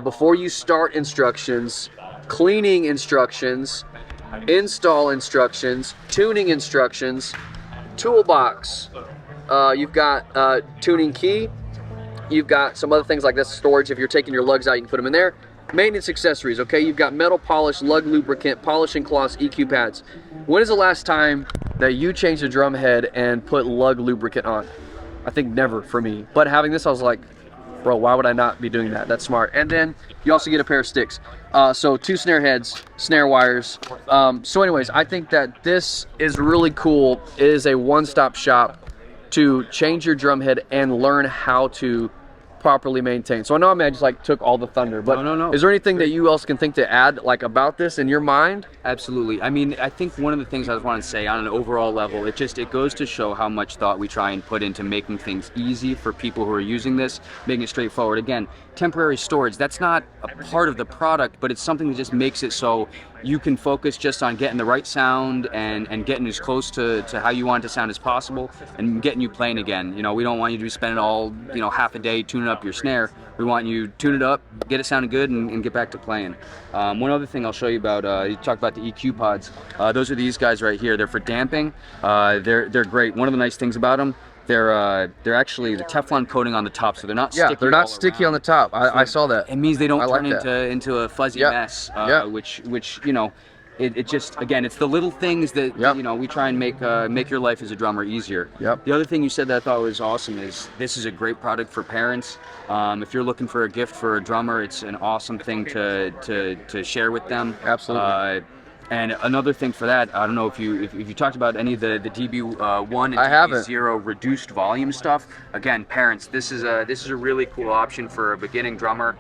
before you start instructions, cleaning instructions, install instructions, tuning instructions, toolbox. You've got tuning key. You've got some other things like this, storage. If you're taking your lugs out, you can put them in there. Maintenance accessories, okay? You've got metal polish, lug lubricant, polishing cloths, EQ pads. When is the last time that you changed a drum head and put lug lubricant on? I think never for me. But having this, I was like, bro, why would I not be doing that? That's smart. And then you also get a pair of sticks. So 2 snare heads, snare wires. So anyways, I think that this is really cool. It is a one-stop shop to change your drum head and learn how to properly maintain. So I know I just like took all the thunder, but no. Is there anything that you else can think to add like about this in your mind? Absolutely. I mean, I think one of the things I just want to say on an overall level, it goes to show how much thought we try and put into making things easy for people who are using this, making it straightforward. Again, temporary storage, that's not a part of the product, but it's something that just makes it so you can focus just on getting the right sound and getting as close to how you want it to sound as possible and getting you playing again. We don't want you to be spending all, half a day tuning up your snare. We want you to tune it up, get it sounding good, and get back to playing. One other thing I'll show you about, you talked about the EQ pods. Those are these guys right here. They're for damping. They're great. One of the nice things about them, they're actually the Teflon coating on the top, so they're not sticky. Yeah, they're not sticky on the top. I saw that. It means they don't turn into a fuzzy mess, which it just, again, it's the little things that you know, we try and make your life as a drummer easier. The other thing you said that I thought was awesome is this is a great product for parents. If you're looking for a gift for a drummer, it's an awesome thing to share with them. Absolutely. And another thing for that, I don't know if you talked about any of the DB1 and DB0 reduced volume stuff. Again, parents, this is a really cool option for a beginning drummer.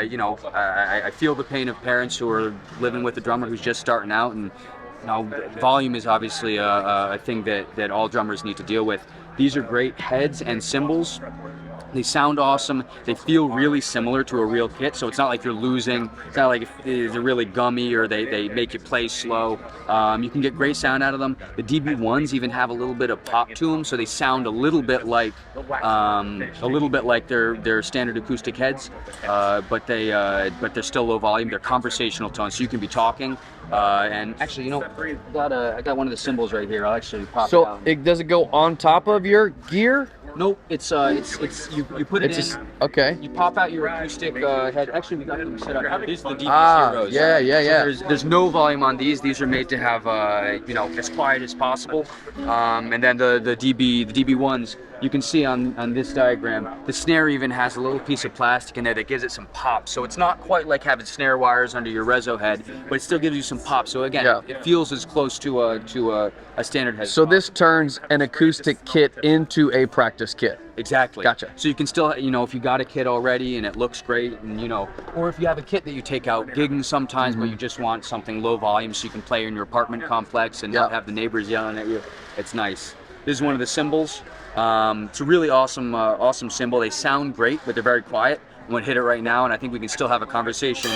You know, I feel the pain of parents who are living with a drummer who's just starting out, and you know, volume is obviously a thing that all drummers need to deal with. These are great heads and cymbals. They sound awesome. They feel really similar to a real kit, so it's not like you're losing. It's not like they're really gummy or they make you play slow. You can get great sound out of them. The DB1s even have a little bit of pop to them, so they sound a little bit like their standard acoustic heads, but they're still low volume. They're conversational tones, so you can be talking. And actually, you know, I got one of the cymbals right here. I'll actually pop it out. So does it go on top of your gear? Nope, it's you put it in. Okay. You pop out your acoustic head. Actually, we got them set up. These are the DB0s. Yeah. So there's no volume on these. These are made to have you know, as quiet as possible. And then the DB1s, you can see on this diagram, the snare even has a little piece of plastic in there that gives it some pop. So it's not quite like having snare wires under your reso head, but it still gives you some pop. So again, it feels as close to a standard head. So this turns an acoustic kit into a practice kit. Exactly. Gotcha. So you can still, you know, if you got a kit already and it looks great, and you know, or if you have a kit that you take out gigging sometimes, but you just want something low volume so you can play in your apartment complex and not have the neighbors yelling at you, it's nice. This is one of the cymbals. It's a really awesome, awesome cymbal. They sound great, but they're very quiet. I'm gonna hit it right now, and I think we can still have a conversation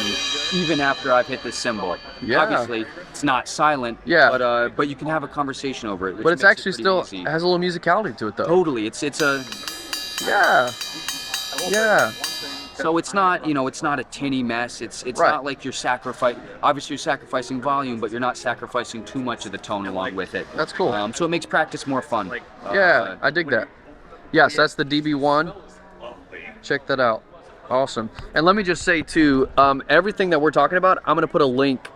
even after I've hit this cymbal. Obviously, it's not silent. But you can have a conversation over it. But it's actually still has a little musicality to it, though. Totally. It's a. Yeah. So it's not, you know, it's not a tinny mess. It's not like you're obviously you're sacrificing volume, but you're not sacrificing too much of the tone along with it. That's cool. So it makes practice more fun. Yeah, I dig that. Yes, that's the DB1. Check that out. Awesome. And let me just say too, everything that we're talking about, I'm gonna put a link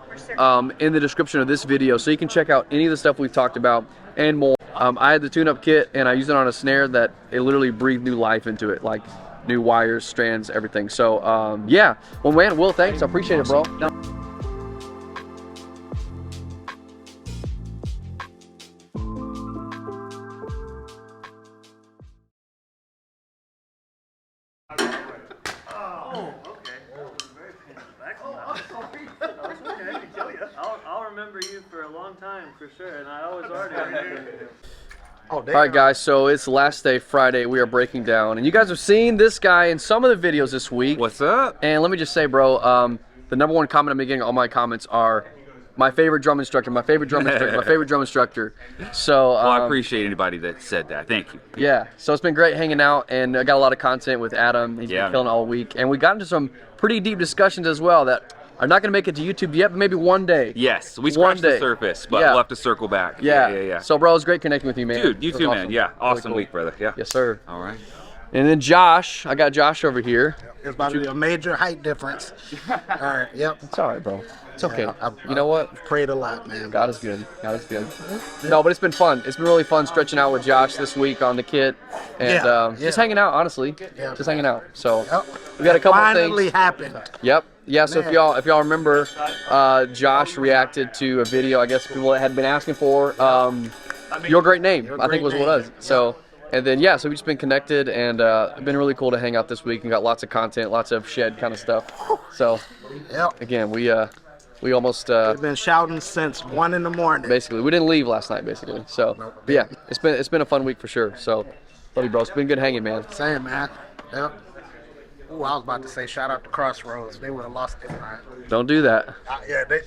in the description of this video, so you can check out any of the stuff we've talked about and more. I had the tune-up kit, and I used it on a snare that it literally breathed new life into it, like new wires, strands, everything. So yeah. Well, man, Will, thanks. I appreciate it, bro. I'll remember you for a long time for sure, and I always already remember you. All right, guys, so it's last day Friday. We are breaking down, and you guys have seen this guy in some of the videos this week. What's up? And let me just say, bro, the #1 comment I'm getting, all my comments are my favorite drum instructor, my favorite drum instructor, my favorite drum instructor. So well, I appreciate anybody that said that. Thank you. Yeah, so it's been great hanging out, and I got a lot of content with Adam. He's been killing all week, and we got into some pretty deep discussions as well that are not going to make it to YouTube yet, but maybe one day. Yes, we scratched the surface, but we'll have to circle back. Yeah. So, bro, it was great connecting with you, man. Dude, you too, man. Awesome. Yeah, awesome Really cool. week, brother. Yeah. Yes, sir. All right. And then Josh, I got Josh over here. It's about to be a major height difference. All right, yep. It's all right, bro. It's okay. Yeah, you know what? Prayed a lot, man. God is good. God is good. No, but it's been fun. It's been really fun stretching out with Josh this week on the kit, and just hanging out, honestly. Yeah. Just hanging out. So we got a couple things. Finally happened. Yep. Yeah. So if y'all remember, Josh reacted to a video. I guess people had been asking for your great name. I think was what it was. So. And then, so we've just been connected, and it's been really cool to hang out this week and got lots of content, lots of shed kind of stuff. So, again, we almost... We've been shouting since 1 in the morning. Basically. We didn't leave last night, basically. So, but yeah, it's been a fun week for sure. So, love you, bro. It's been good hanging, man. Same, man. Yep. Ooh, I was about to say shout out to Crossroads. They would have lost it, right? Don't do that. Yeah, they...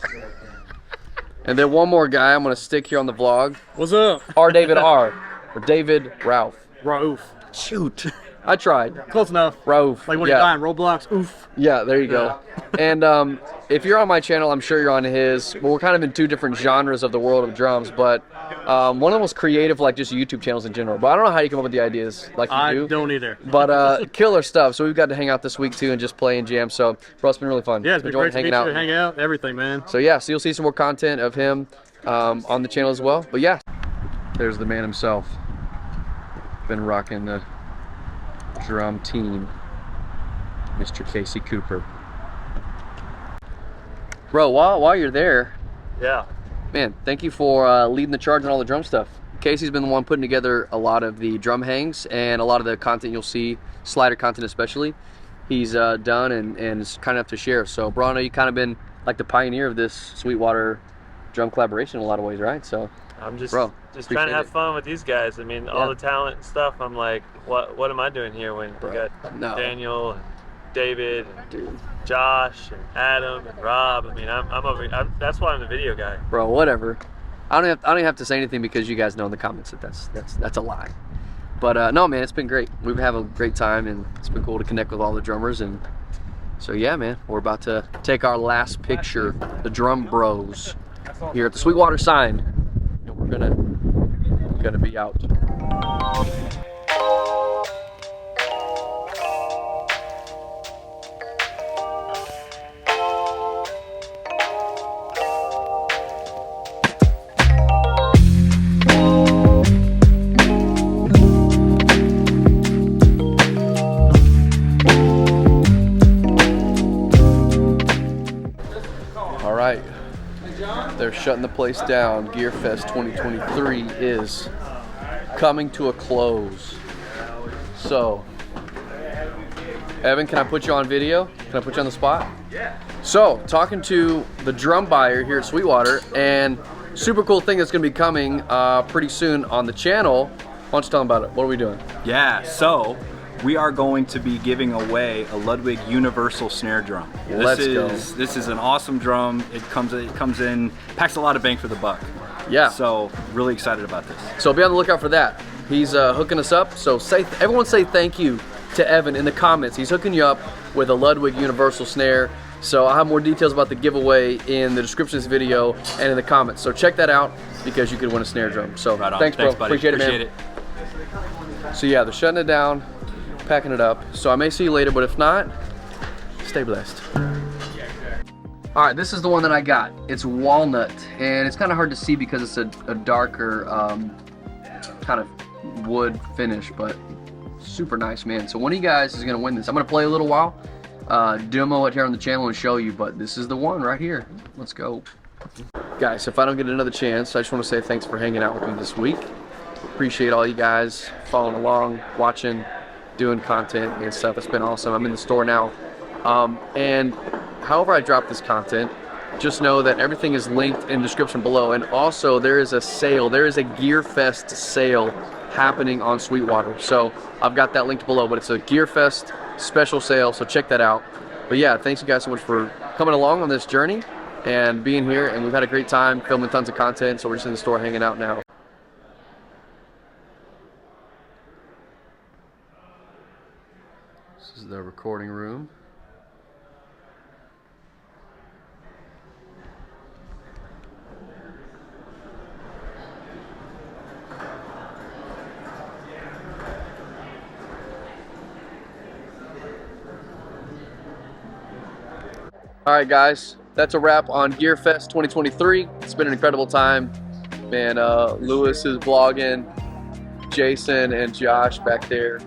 And then one more guy I'm going to stick here on the vlog. What's up? R. David R. Or David Ralph. Rauf. Shoot. I tried. Close enough. Rauf. Like when you're dying, Roblox, oof. Yeah, there you go. And if you're on my channel, I'm sure you're on his. Well, we're kind of in two different genres of the world of drums, but one of the most creative, like just YouTube channels in general. But I don't know how you come up with the ideas like you do. I don't either. But killer stuff. So we've got to hang out this week too and just play and jam. So, bro, it's been really fun. Yeah, it's been great to meet you, hang out, everything, man. So yeah, so you'll see some more content of him on the channel as well. But yeah, there's the man himself. Been rocking the drum team, Mr. Casey Cooper. Bro, while you're there, yeah, man, thank you for leading the charge on all the drum stuff. Casey's been the one putting together a lot of the drum hangs and a lot of the content you'll see, slider content especially, he's done and is kind enough to share. So, bro, I know you kind of been like the pioneer of this Sweetwater drum collaboration in a lot of ways, right? So I'm just bro, trying to have fun with these guys. I mean, all the talent and stuff. I'm like, what am I doing here when we got Daniel and David and Josh and Adam and Rob? I mean, that's why I'm the video guy. Bro, whatever. I don't even have to say anything because you guys know in the comments that that's a lie. But no, man, it's been great. We've had a great time and it's been cool to connect with all the drummers. And so yeah, man, we're about to take our last picture, the drum bros, here at the Sweetwater sign, and we're gonna be out. All right. They're shutting the place down. Gearfest 2023 is coming to a close. So, Evan, can I put you on video? Can I put you on the spot? Yeah. So, talking to the drum buyer here at Sweetwater, and super cool thing that's going to be coming pretty soon on the channel. Why don't you tell them about it? What are we doing? Yeah, so we are going to be giving away a Ludwig universal snare drum. Let's go. This is an awesome drum. It comes in, packs a lot of bang for the buck. Yeah. So really excited about this. So be on the lookout for that. He's hooking us up. So everyone say thank you to Evan in the comments. He's hooking you up with a Ludwig universal snare. So I'll have more details about the giveaway in the description of this video and in the comments. So check that out because you could win a snare drum. So right on. Thanks, bro. Buddy. Appreciate it, man. So yeah, they're shutting it down, packing it up. So I may see you later, but if not, stay blessed. All right, this is the one that I got. It's walnut, and it's kind of hard to see because it's a darker kind of wood finish, but super nice, man. So one of you guys is gonna win this. I'm gonna play a little while, demo it here on the channel and show you, but this is the one right here. Let's go. Guys, if I don't get another chance, I just want to say thanks for hanging out with me this week. Appreciate all you guys following along, watching, doing content and stuff. It's been awesome. I'm in the store now. And however I drop this content, just know that everything is linked in the description below. And also there is a sale. There is a Gearfest sale happening on Sweetwater. So I've got that linked below, but it's a Gearfest special sale. So check that out. But yeah, thanks you guys so much for coming along on this journey and being here. And we've had a great time filming tons of content. So we're just in the store hanging out now. This is the recording room. All right, guys, that's a wrap on Gearfest 2023. It's been an incredible time. Man, Lewis is vlogging, Jason and Josh back there.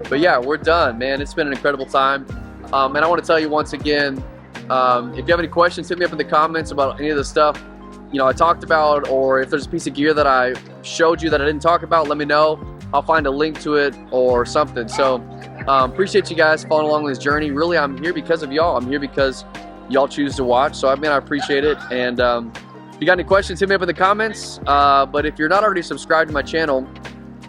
But yeah, we're done, man. It's been an incredible time. And I want to tell you once again, if you have any questions, hit me up in the comments about any of the stuff I talked about, or if there's a piece of gear that I showed you that I didn't talk about, let me know. I'll find a link to it or something. So appreciate you guys following along this journey. Really, I'm here because of y'all. I'm here because y'all choose to watch. So I appreciate it. And if you got any questions, hit me up in the comments. But if you're not already subscribed to my channel,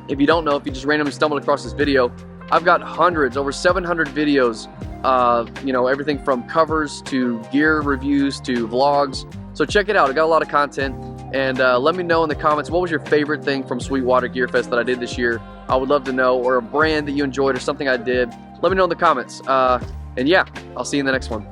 if you don't know, if you just randomly stumbled across this video, I've got hundreds, over 700 videos, everything from covers to gear reviews to vlogs. So check it out. I got a lot of content. And let me know in the comments, what was your favorite thing from Sweetwater Gearfest that I did this year? I would love to know, or a brand that you enjoyed or something I did. Let me know in the comments. And yeah, I'll see you in the next one.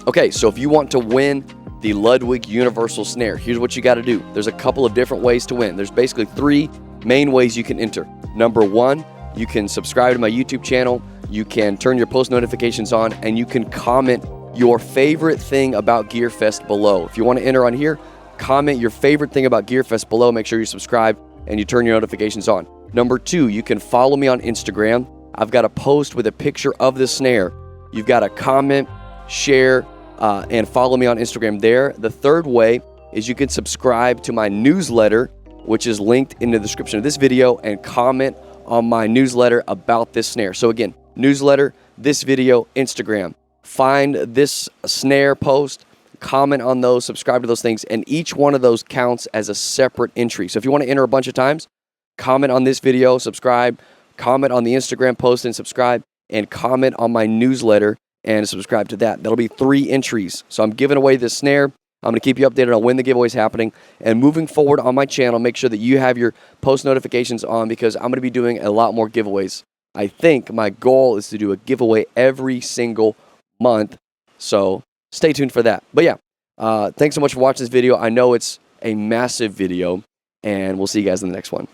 Okay, so if you want to win the Ludwig Universal Snare, here's what you got to do. There's a couple of different ways to win. There's basically 3 main ways you can enter. Number 1, you can subscribe to my YouTube channel, you can turn your post notifications on, and you can comment your favorite thing about Gearfest below. If you want to enter on here, comment your favorite thing about Gearfest below. Make sure you subscribe and you turn your notifications on. Number 2, you can follow me on Instagram. I've got a post with a picture of the snare. You've got to comment, share, and follow me on Instagram there. The third way is you can subscribe to my newsletter, which is linked in the description of this video, and comment on my newsletter about this snare. So again, newsletter, this video, Instagram. Find this snare post, comment on those, subscribe to those things, and each one of those counts as a separate entry. So if you want to enter a bunch of times, comment on this video, subscribe, comment on the Instagram post and subscribe, and comment on my newsletter and subscribe to that. That'll be 3 entries. So I'm giving away this snare. I'm going to keep you updated on when the giveaway is happening. And moving forward on my channel, make sure that you have your post notifications on, because I'm going to be doing a lot more giveaways. I think my goal is to do a giveaway every single month. So stay tuned for that. But yeah, thanks so much for watching this video. I know it's a massive video, and we'll see you guys in the next one.